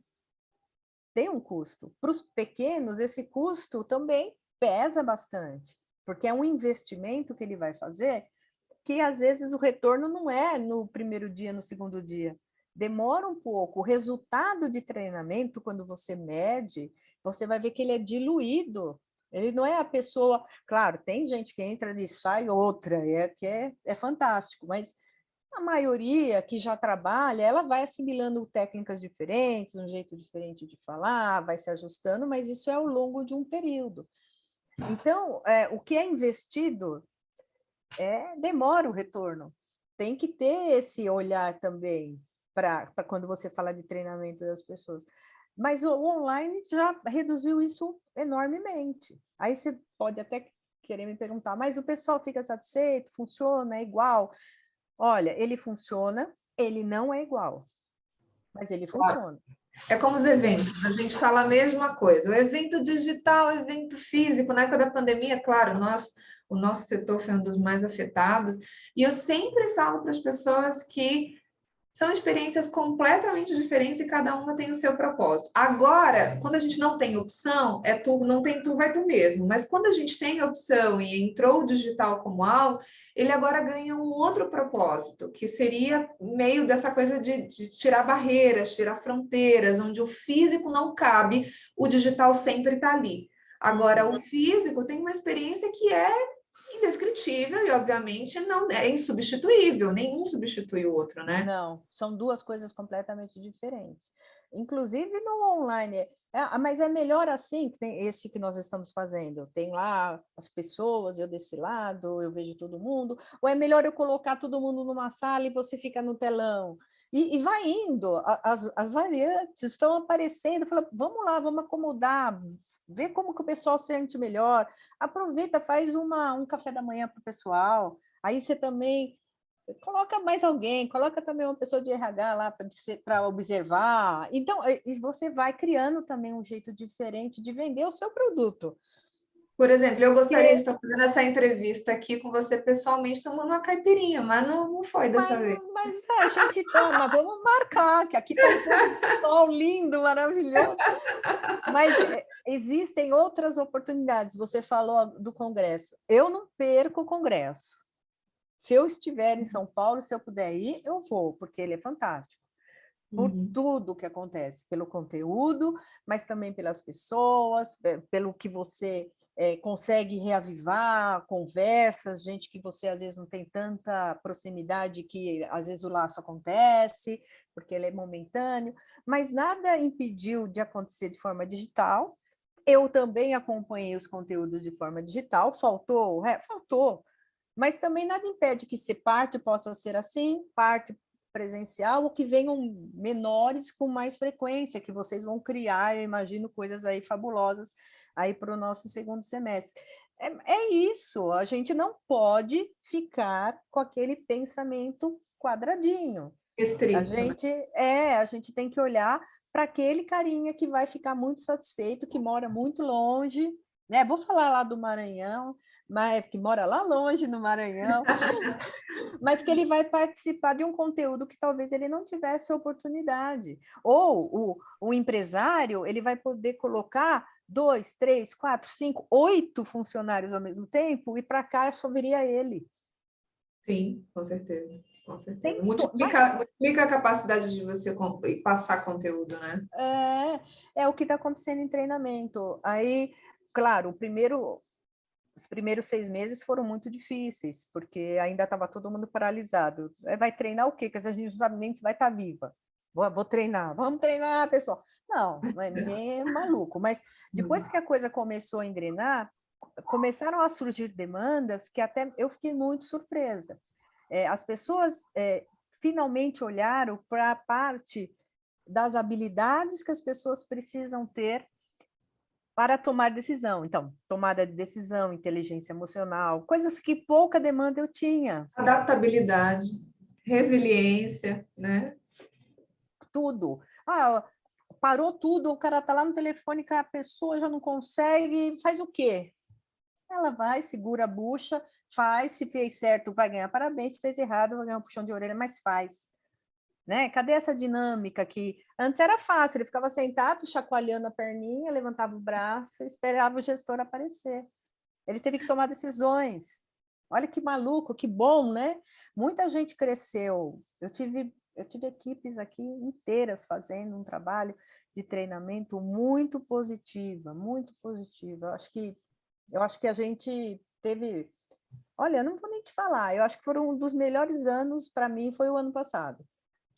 Tem um custo. Para os pequenos, esse custo também pesa bastante, porque é um investimento que ele vai fazer que às vezes o retorno não é no primeiro dia, no segundo dia. Demora um pouco. O resultado de treinamento, quando você mede, você vai ver que ele é diluído. Ele não é a pessoa... Claro, tem gente que entra e sai outra, é fantástico, mas a maioria que já trabalha, ela vai assimilando técnicas diferentes, um jeito diferente de falar, vai se ajustando, mas isso é ao longo de um período. Então, o que é investido demora o retorno. Tem que ter esse olhar também para quando você fala de treinamento das pessoas. Mas o online já reduziu isso enormemente. Aí você pode até querer me perguntar, mas o pessoal fica satisfeito? Funciona? É igual? Olha, ele funciona, ele não é igual, mas ele funciona. É como os eventos, a gente fala a mesma coisa. O evento digital, o evento físico, na época da pandemia, claro, o nosso setor foi um dos mais afetados, e eu sempre falo para as pessoas que são experiências completamente diferentes e cada uma tem o seu propósito. Agora, quando a gente não tem opção, é tu, não tem tu, vai tu mesmo. Mas quando a gente tem opção e entrou o digital como algo, ele agora ganha um outro propósito, que seria meio dessa coisa de tirar barreiras, tirar fronteiras, onde o físico não cabe, o digital sempre está ali. Agora, o físico tem uma experiência que é indescritível e, obviamente, não é insubstituível, nenhum substitui o outro, né? Não, são duas coisas completamente diferentes. Inclusive no online, mas é melhor assim, que tem esse que nós estamos fazendo. Tem lá as pessoas, eu desse lado, eu vejo todo mundo, ou é melhor eu colocar todo mundo numa sala e você fica no telão? E vai indo, as variantes estão aparecendo, fala, vamos lá, vamos acomodar, ver como que o pessoal se sente melhor, aproveita, faz um café da manhã para o pessoal, aí você também coloca mais alguém, coloca também uma pessoa de RH lá para observar. Então, e você vai criando também um jeito diferente de vender o seu produto. Por exemplo, eu gostaria de estar fazendo essa entrevista aqui com você pessoalmente, tomando uma caipirinha, mas não foi dessa vez. Mas a gente toma, vamos marcar, que aqui está um pôr do sol lindo, maravilhoso. Mas existem outras oportunidades. Você falou do congresso. Eu não perco o congresso. Se eu estiver em São Paulo, se eu puder ir, eu vou, porque ele é fantástico. Por tudo que acontece, pelo conteúdo, mas também pelas pessoas, pelo que você consegue reavivar, conversas, gente que você às vezes não tem tanta proximidade, que às vezes o laço acontece, porque ele é momentâneo, mas nada impediu de acontecer de forma digital. Eu também acompanhei os conteúdos de forma digital, faltou, mas também nada impede que se parte possa ser assim, parte presencial, ou que venham menores com mais frequência, que vocês vão criar, eu imagino, coisas aí fabulosas aí para o nosso segundo semestre. É isso, a gente não pode ficar com aquele pensamento quadradinho. Restrito, A gente tem que olhar para aquele carinha que vai ficar muito satisfeito, que mora muito longe, né? Vou falar lá do Maranhão, mas que mora lá longe no Maranhão, mas que ele vai participar de um conteúdo que talvez ele não tivesse oportunidade. Ou o empresário, ele vai poder colocar 2, 3, 4, 5, 8 funcionários ao mesmo tempo, e para cá só viria ele. Sim, com certeza. Com certeza. Multiplica a capacidade de você passar conteúdo, né? É o que está acontecendo em treinamento. Aí, claro, os primeiros 6 meses foram muito difíceis, porque ainda estava todo mundo paralisado. Vai treinar o quê? Porque a gente não sabe nem se vai estar viva. Vou treinar, vamos treinar, pessoal. Não, ninguém é maluco. Mas depois que a coisa começou a engrenar, começaram a surgir demandas que até eu fiquei muito surpresa. As pessoas finalmente olharam para a parte das habilidades que as pessoas precisam ter para tomar decisão. Então, tomada de decisão, inteligência emocional, coisas que pouca demanda eu tinha. Adaptabilidade, resiliência, né? Tudo. Parou tudo, o cara está lá no telefone com a pessoa, já não consegue, faz o quê? Ela vai, segura a bucha, faz, se fez certo, vai ganhar parabéns, se fez errado, vai ganhar um puxão de orelha, mas faz. Né? Cadê essa dinâmica que antes era fácil, ele ficava sentado, chacoalhando a perninha, levantava o braço e esperava o gestor aparecer. Ele teve que tomar decisões. Olha que maluco, que bom, né? Muita gente cresceu. Eu tive equipes aqui inteiras fazendo um trabalho de treinamento muito positiva, muito positiva. Eu acho que a gente teve... Olha, eu não vou nem te falar, eu acho que foram um dos melhores anos para mim, foi o ano passado.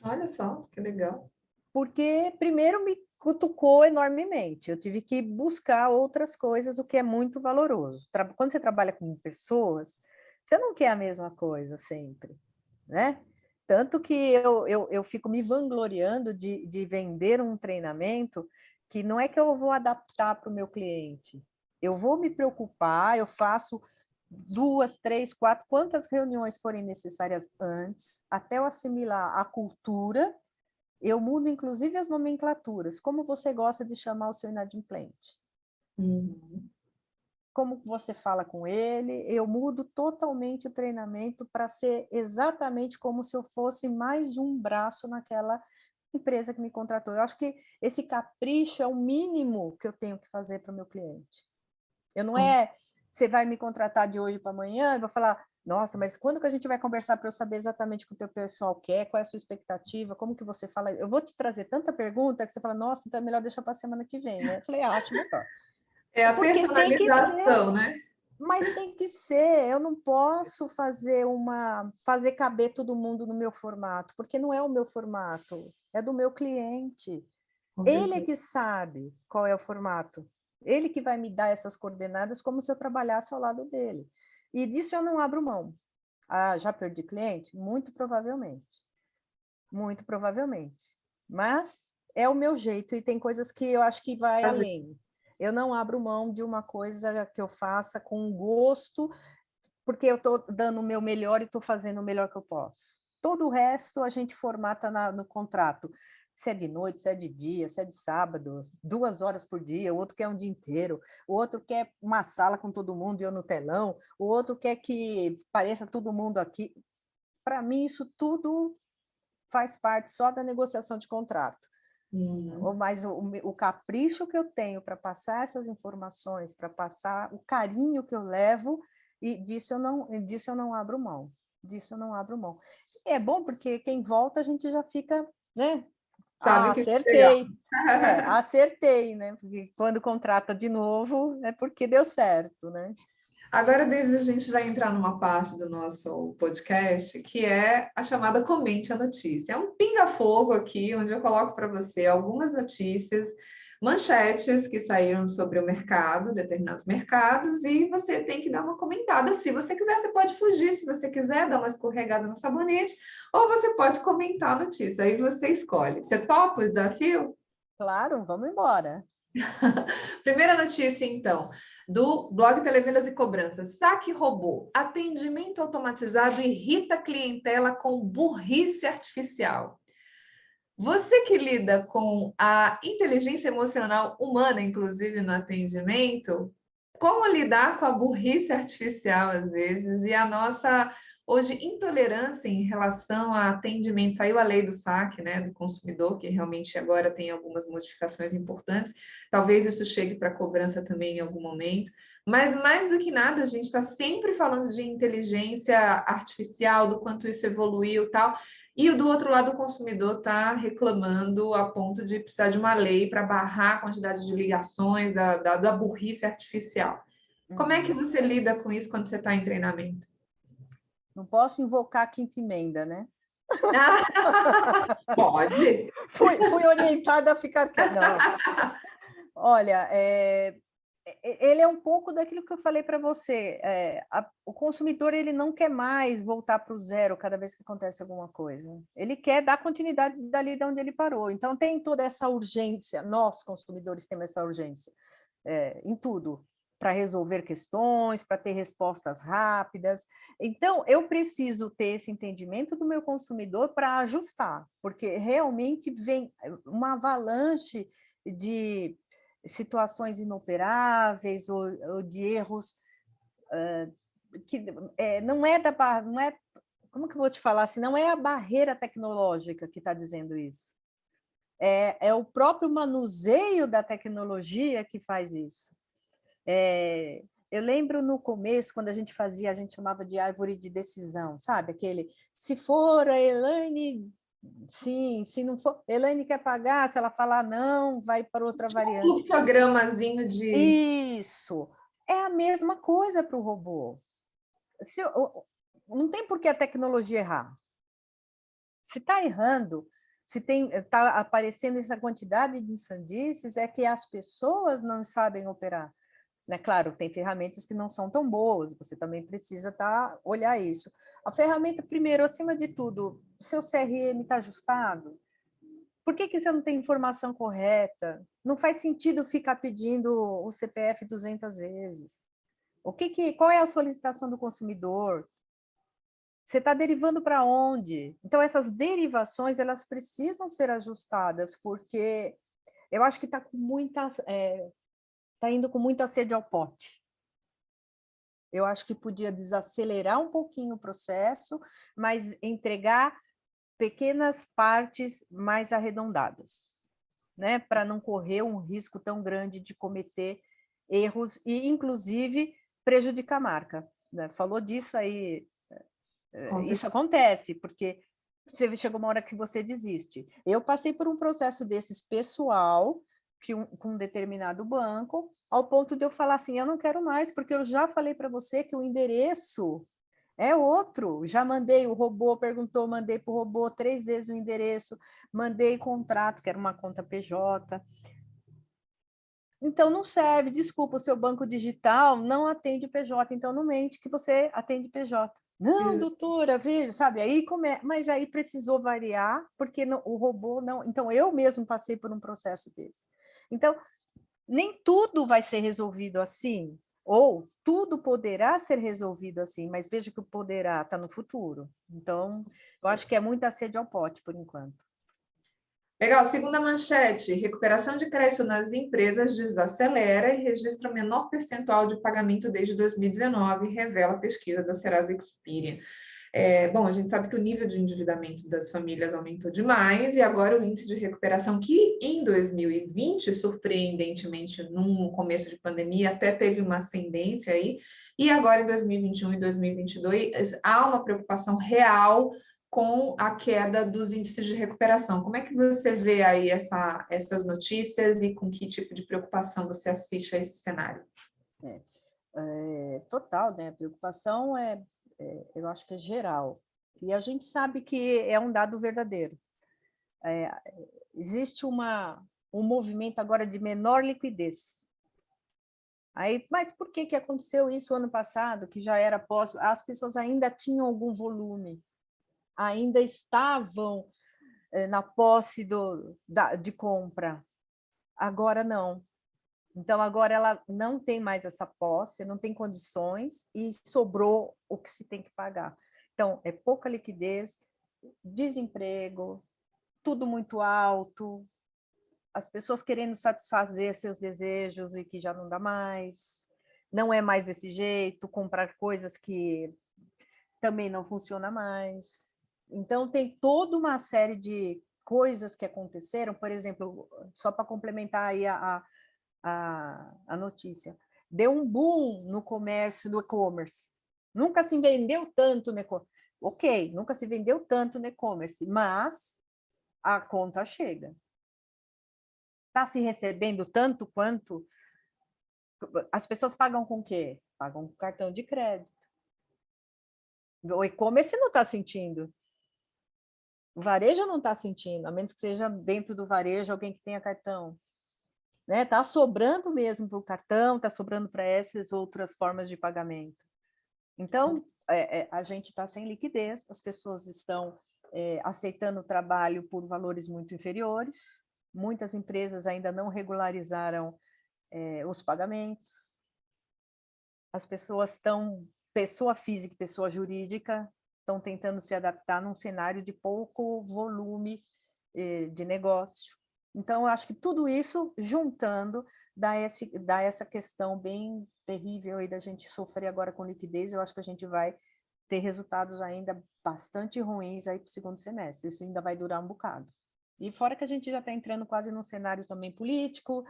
Olha só, que legal. Porque primeiro me cutucou enormemente, eu tive que buscar outras coisas, o que é muito valoroso. Quando você trabalha com pessoas, você não quer a mesma coisa sempre, né? Tanto que eu fico me vangloriando de vender um treinamento que não é que eu vou adaptar para o meu cliente. Eu vou me preocupar, eu faço 2, 3, 4, quantas reuniões forem necessárias antes, até eu assimilar a cultura. Eu mudo, inclusive, as nomenclaturas. Como você gosta de chamar o seu inadimplente? Uhum. Como você fala com ele? Eu mudo totalmente o treinamento para ser exatamente como se eu fosse mais um braço naquela empresa que me contratou. Eu acho que esse capricho é o mínimo que eu tenho que fazer para o meu cliente. Eu não é, você vai me contratar de hoje para amanhã e vou falar, nossa, mas quando que a gente vai conversar para eu saber exatamente o que o teu pessoal quer, qual é a sua expectativa, como que você fala? Eu vou te trazer tanta pergunta que você fala, nossa, então é melhor deixar para a semana que vem, né? Eu falei, acho melhor. É a Porque tem que ser, personalização, né? mas tem que ser. Eu não posso fazer caber todo mundo no meu formato, porque não é o meu formato, é do meu cliente. Com Ele é certeza. que sabe qual é o formato. Ele que vai me dar essas coordenadas como se eu trabalhasse ao lado dele. E disso eu não abro mão. Ah, já perdi cliente? Muito provavelmente. Muito provavelmente. Mas é o meu jeito e tem coisas que eu acho que vai além. Eu não abro mão de uma coisa que eu faça com gosto, porque eu estou dando o meu melhor e estou fazendo o melhor que eu posso. Todo o resto a gente formata no contrato. Se é de noite, se é de dia, se é de sábado, 2 horas por dia, o outro quer um dia inteiro, o outro quer uma sala com todo mundo e eu no telão, o outro quer que pareça todo mundo aqui. Para mim, isso tudo faz parte só da negociação de contrato. Uhum. Mas o capricho que eu tenho para passar essas informações, para passar o carinho que eu levo, e disso eu não abro mão. Disso eu não abro mão. E é bom porque quem volta a gente já fica, né? Sabe Ah, o que pegar. acertei. Acertei, né? Porque quando contrata de novo é porque deu certo, né? Agora, Deise, a gente vai entrar numa parte do nosso podcast que é a chamada Comente a Notícia. É um pinga-fogo aqui, onde eu coloco para você algumas notícias, manchetes que saíram sobre o mercado, determinados mercados, e você tem que dar uma comentada. Se você quiser, você pode fugir, se você quiser, dar uma escorregada no sabonete, ou você pode comentar a notícia, aí você escolhe. Você topa o desafio? Claro, vamos embora. Primeira notícia, então, do blog Televendas e Cobranças. Saque robô. Atendimento automatizado irrita a clientela com burrice artificial. Você que lida com a inteligência emocional humana, inclusive no atendimento, como lidar com a burrice artificial às vezes e a nossa hoje intolerância em relação a atendimento? Saiu a lei do saque, né, do consumidor, que realmente agora tem algumas modificações importantes. Talvez isso chegue para a cobrança também em algum momento. Mas mais do que nada, a gente está sempre falando de inteligência artificial, do quanto isso evoluiu, tal. E o do outro lado, o consumidor está reclamando a ponto de precisar de uma lei para barrar a quantidade de ligações da burrice artificial. Como é que Uhum. você lida com isso quando você está em treinamento? Não posso invocar a quinta emenda, né? Pode. Fui orientada a ficar quieta. Não. Olha, ele é um pouco daquilo que eu falei para você. O consumidor ele não quer mais voltar para o zero cada vez que acontece alguma coisa. Ele quer dar continuidade dali de onde ele parou. Então, tem toda essa urgência. Nós, consumidores, temos essa urgência em tudo, para resolver questões, para ter respostas rápidas. Então, eu preciso ter esse entendimento do meu consumidor para ajustar, porque realmente vem uma avalanche de situações inoperáveis ou de erros que não é não é, como que eu vou te falar assim, não é a barreira tecnológica que está dizendo isso. É o próprio manuseio da tecnologia que faz isso. Eu lembro no começo, quando a gente fazia, a gente chamava de árvore de decisão, sabe? Aquele, se for a Elaine, sim, se não for, Elaine quer pagar, se ela falar não, vai para outra variante. Um fluxogramazinho de... Isso, é a mesma coisa para o robô. Não tem por que a tecnologia errar. Se está errando, se está aparecendo essa quantidade de sandices, é que as pessoas não sabem operar. Né? Claro, tem ferramentas que não são tão boas, você também precisa olhar isso. A ferramenta, primeiro, acima de tudo, o seu CRM está ajustado? Por que você não tem informação correta? Não faz sentido ficar pedindo o CPF 200 vezes. Qual é a solicitação do consumidor? Você está derivando para onde? Então, essas derivações, elas precisam ser ajustadas, porque eu acho que está indo com muita sede ao pote. Eu acho que podia desacelerar um pouquinho o processo, mas entregar pequenas partes mais arredondadas, né? Para não correr um risco tão grande de cometer erros e, inclusive, prejudicar a marca. Né? Falou disso aí, isso acontece, porque você chega uma hora que você desiste. Eu passei por um processo desses pessoal, com um determinado banco, ao ponto de eu falar assim, eu não quero mais, porque eu já falei para você que o endereço é outro. Já mandei, o robô perguntou, mandei para o robô 3 vezes o endereço, mandei contrato, que era uma conta PJ. Então, não serve, desculpa, o seu banco digital não atende PJ, então não mente que você atende PJ. Não, doutora, veja, sabe? Mas aí precisou variar, porque o robô não. Então, eu mesmo passei por um processo desse. Então, nem tudo vai ser resolvido assim, ou tudo poderá ser resolvido assim, mas veja que o poderá está no futuro. Então, eu acho que é muita sede ao pote, por enquanto. Legal, segunda manchete, recuperação de crédito nas empresas desacelera e registra menor percentual de pagamento desde 2019, revela a pesquisa da Serasa Experian. Bom, a gente sabe que o nível de endividamento das famílias aumentou demais e agora o índice de recuperação, que em 2020, surpreendentemente, no começo de pandemia, até teve uma ascendência aí, e agora em 2021 e 2022 há uma preocupação real com a queda dos índices de recuperação. Como é que você vê aí essas notícias e com que tipo de preocupação você assiste a esse cenário? Total, né? A preocupação eu acho que é geral. E a gente sabe que é um dado verdadeiro. Existe um movimento agora de menor liquidez. Mas por que aconteceu isso ano passado, que já era pós? As pessoas ainda tinham algum volume, ainda estavam na posse de compra. Agora não. Então, agora ela não tem mais essa posse, não tem condições e sobrou o que se tem que pagar. Então, é pouca liquidez, desemprego, tudo muito alto, as pessoas querendo satisfazer seus desejos e que já não dá mais, não é mais desse jeito, comprar coisas que também não funciona mais. Então, tem toda uma série de coisas que aconteceram, por exemplo, só para complementar aí a notícia, deu um boom no comércio, do e-commerce. Nunca se vendeu tanto no e-commerce. Ok, nunca se vendeu tanto no e-commerce, mas a conta chega. Está se recebendo tanto quanto... As pessoas pagam com o quê? Pagam com cartão de crédito. O e-commerce não está sentindo. O varejo não está sentindo, a menos que seja dentro do varejo alguém que tenha cartão. Né? Tá sobrando mesmo para o cartão, está sobrando para essas outras formas de pagamento. Então, a gente está sem liquidez, as pessoas estão aceitando o trabalho por valores muito inferiores, muitas empresas ainda não regularizaram os pagamentos, as pessoas estão, pessoa física e pessoa jurídica, estão tentando se adaptar num cenário de pouco volume de negócio. Então, eu acho que tudo isso, juntando, dá essa questão bem terrível aí da gente sofrer agora com liquidez. Eu acho que a gente vai ter resultados ainda bastante ruins aí para o segundo semestre. Isso ainda vai durar um bocado. E fora que a gente já está entrando quase num cenário também político,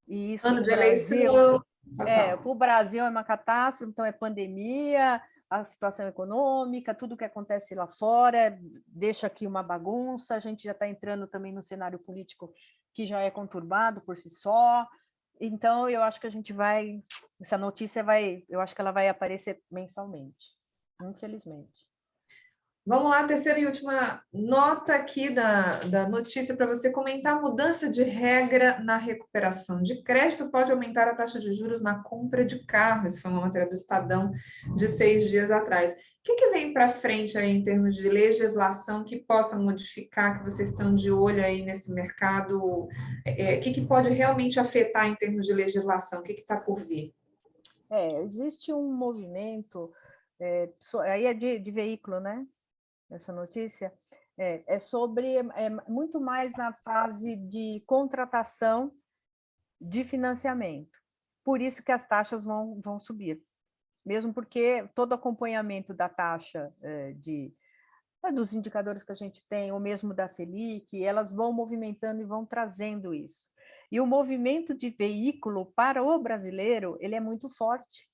E isso Ano para o de Brasil, eleição. Total. para o Brasil é uma catástrofe, então é pandemia, a situação econômica, tudo que acontece lá fora, deixa aqui uma bagunça, a gente já está entrando também no cenário político que já é conturbado por si só. Então, eu acho que a gente vai, essa notícia vai, eu acho que ela vai aparecer mensalmente, infelizmente. Vamos lá, terceira e última nota aqui da notícia para você comentar. A mudança de regra na recuperação de crédito pode aumentar a taxa de juros na compra de carro. Isso foi uma matéria do Estadão de 6 dias atrás. O que vem para frente aí em termos de legislação que possa modificar, que vocês estão de olho aí nesse mercado? O que pode realmente afetar em termos de legislação? O que está por vir? Existe um movimento, aí é de veículo, né? Essa notícia, sobre muito mais na fase de contratação de financiamento. Por isso que as taxas vão subir. Mesmo porque todo acompanhamento da taxa dos indicadores que a gente tem, ou mesmo da Selic, elas vão movimentando e vão trazendo isso. E o movimento de veículo para o brasileiro, ele é muito forte.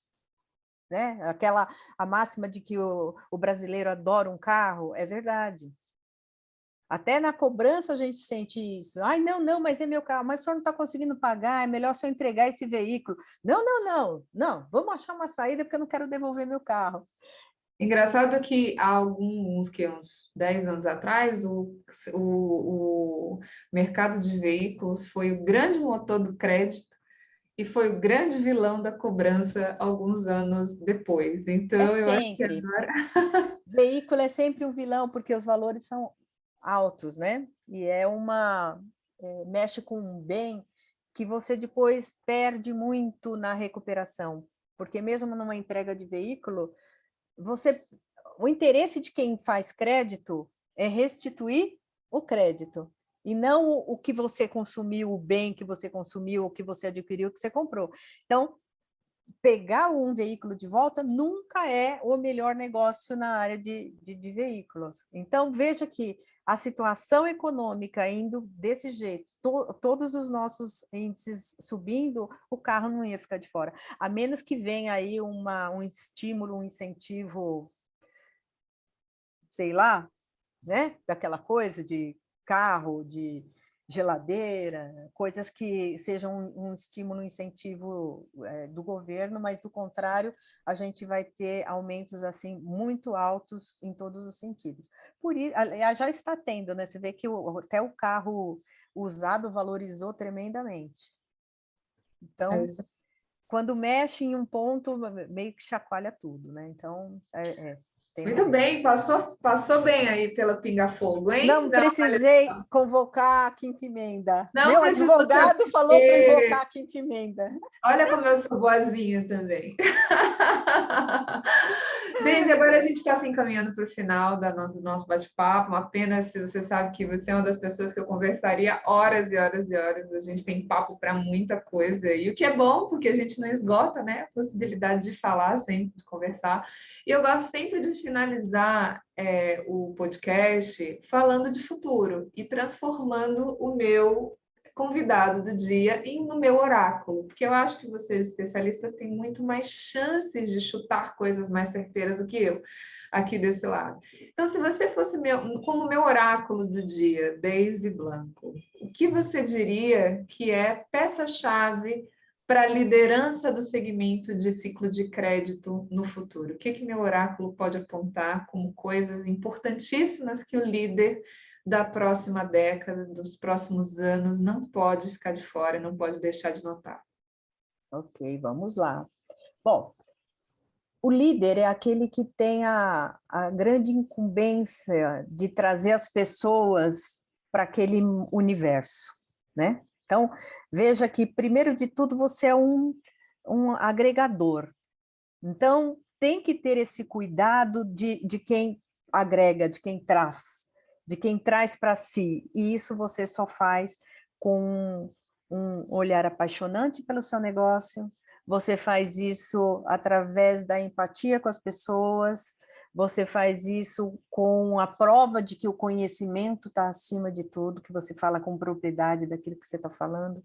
Né? A máxima de que o brasileiro adora um carro, é verdade. Até na cobrança a gente sente isso. Ai, não, mas é meu carro, mas o senhor não está conseguindo pagar, é melhor só entregar esse veículo. Não, vamos achar uma saída porque eu não quero devolver meu carro. Engraçado que há uns 10 anos atrás, o mercado de veículos foi o grande motor do crédito e foi o grande vilão da cobrança alguns anos depois. É Então, eu acho que sempre. Veículo é sempre um vilão, porque os valores são altos, né? E mexe com um bem que você depois perde muito na recuperação, porque mesmo numa entrega de veículo, o interesse de quem faz crédito é restituir o crédito, e não o que você consumiu, o bem que você consumiu, o que você adquiriu, o que você comprou. Então, pegar um veículo de volta nunca é o melhor negócio na área de veículos. Então, veja que a situação econômica indo desse jeito, todos os nossos índices subindo, o carro não ia ficar de fora. A menos que venha aí um estímulo, um incentivo, sei lá, né? Daquela coisa de carro, de geladeira, coisas que sejam um estímulo, um incentivo do governo, mas do contrário, a gente vai ter aumentos assim muito altos em todos os sentidos. Por isso, aliás, já está tendo, né? Você vê que até o carro usado valorizou tremendamente. Então, quando mexe em um ponto, meio que chacoalha tudo, né? Então, temos muito bem, isso. passou bem aí pela Pinga Fogo, hein? Não precisei convocar a quinta emenda. Não Meu precisou ter, advogado falou para invocar a quinta emenda. olha como eu sou boazinha também. Deise, agora a gente está se encaminhando para o final do nosso bate-papo. Uma pena se você sabe que você é uma das pessoas que eu conversaria horas e horas e horas. A gente tem papo para muita coisa. E o que é bom, porque a gente não esgota, né? A possibilidade de falar sempre, de conversar. E eu gosto sempre de finalizar o podcast falando de futuro e transformando o meu convidado do dia no meu oráculo, porque eu acho que vocês, especialistas, têm muito mais chances de chutar coisas mais certeiras do que eu aqui desse lado. Então, se você fosse como meu oráculo do dia, Deise Blanco, o que você diria que é peça-chave para a liderança do segmento de ciclo de crédito no futuro? O que meu oráculo pode apontar como coisas importantíssimas que o líder da próxima década, dos próximos anos, não pode ficar de fora, não pode deixar de notar? Ok, vamos lá. Bom, o líder é aquele que tem a grande incumbência de trazer as pessoas para aquele universo, né? Então, veja que, primeiro de tudo, você é um agregador. Então, tem que ter esse cuidado de quem agrega, de quem traz para si. E isso você só faz com um olhar apaixonante pelo seu negócio, você faz isso através da empatia com as pessoas, você faz isso com a prova de que o conhecimento está acima de tudo, que você fala com propriedade daquilo que você está falando.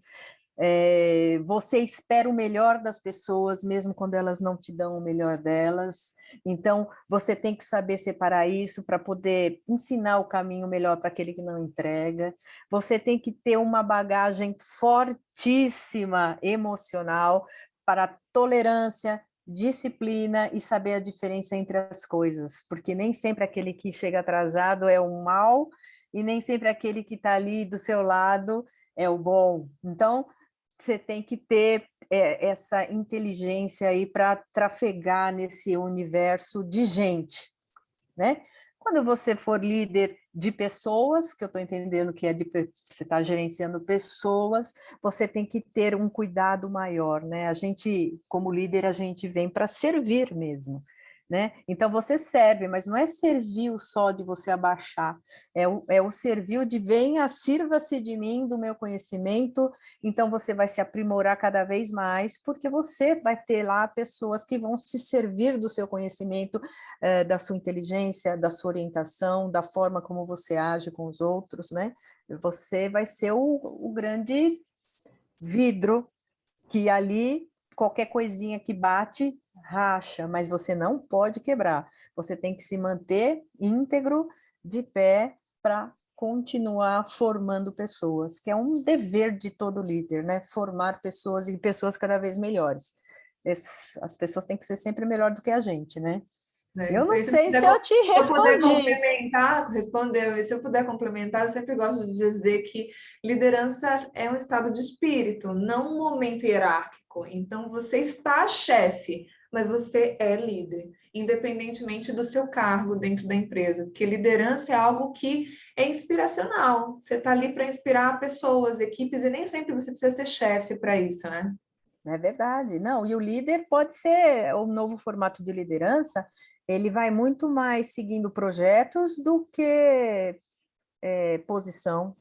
Você espera o melhor das pessoas, mesmo quando elas não te dão o melhor delas. Então, você tem que saber separar isso para poder ensinar o caminho melhor para aquele que não entrega. Você tem que ter uma bagagem fortíssima emocional para tolerância, disciplina e saber a diferença entre as coisas, porque nem sempre aquele que chega atrasado é o mal e nem sempre aquele que está ali do seu lado é o bom. Então, você tem que ter essa inteligência aí para trafegar nesse universo de gente, né? Quando você for líder de pessoas, que eu estou entendendo que você está gerenciando pessoas, você tem que ter um cuidado maior, né? A gente, como líder, a gente vem para servir mesmo, né? Então, você serve, mas não é servir só de você abaixar, é o servir de venha, sirva-se de mim, do meu conhecimento, então você vai se aprimorar cada vez mais, porque você vai ter lá pessoas que vão se servir do seu conhecimento, da sua inteligência, da sua orientação, da forma como você age com os outros, né? Você vai ser o grande vidro que ali, qualquer coisinha que bate, racha, mas você não pode quebrar. Você tem que se manter íntegro, de pé, para continuar formando pessoas, que é um dever de todo líder, né? Formar pessoas e pessoas cada vez melhores. As pessoas têm que ser sempre melhor do que a gente, né? Eu não sei se eu te Se eu puder respondi. complementar, respondeu, e se eu puder complementar, eu sempre gosto de dizer que liderança é um estado de espírito, não um momento hierárquico. Então, você está chefe, mas você é líder, independentemente do seu cargo dentro da empresa, porque liderança é algo que é inspiracional. Você está ali para inspirar pessoas, equipes, e nem sempre você precisa ser chefe para isso, né? É verdade, não, e o líder pode ser, o novo formato de liderança, ele vai muito mais seguindo projetos do que posição,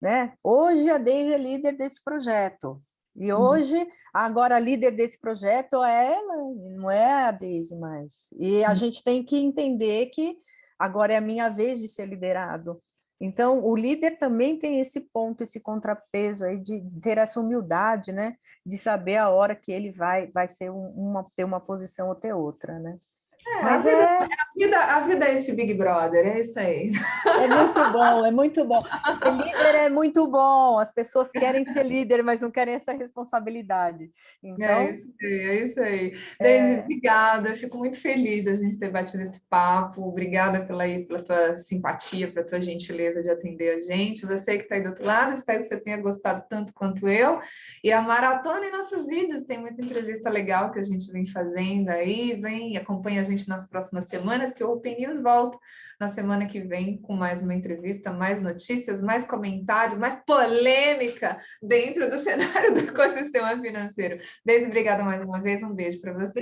né? Hoje a Deise é líder desse projeto, e Uhum. hoje, agora a líder desse projeto é ela, não é a Deise mais. E a gente tem que entender que agora é a minha vez de ser liderado. Então, o líder também tem esse ponto, esse contrapeso aí de ter essa humildade, né? De saber a hora que ele vai ser ter uma posição ou ter outra, né? É, Mas é a vida é esse Big Brother, é isso aí. É muito bom, é muito bom. Ser líder é muito bom. As pessoas querem ser líder, mas não querem essa responsabilidade. É Então, isso aí, é isso aí. Deise, é, obrigada. Fico muito feliz da gente ter batido esse papo. Obrigada pela tua simpatia, pela tua gentileza de atender a gente. Você que está aí do outro lado, espero que você tenha gostado tanto quanto eu. E a maratona em nossos vídeos, tem muita entrevista legal que a gente vem fazendo aí. Vem e acompanha a gente nas próximas semanas, que o Open News volta na semana que vem com mais uma entrevista, mais notícias, mais comentários, mais polêmica dentro do cenário do ecossistema financeiro. Deise, obrigada mais uma vez. Um beijo para você.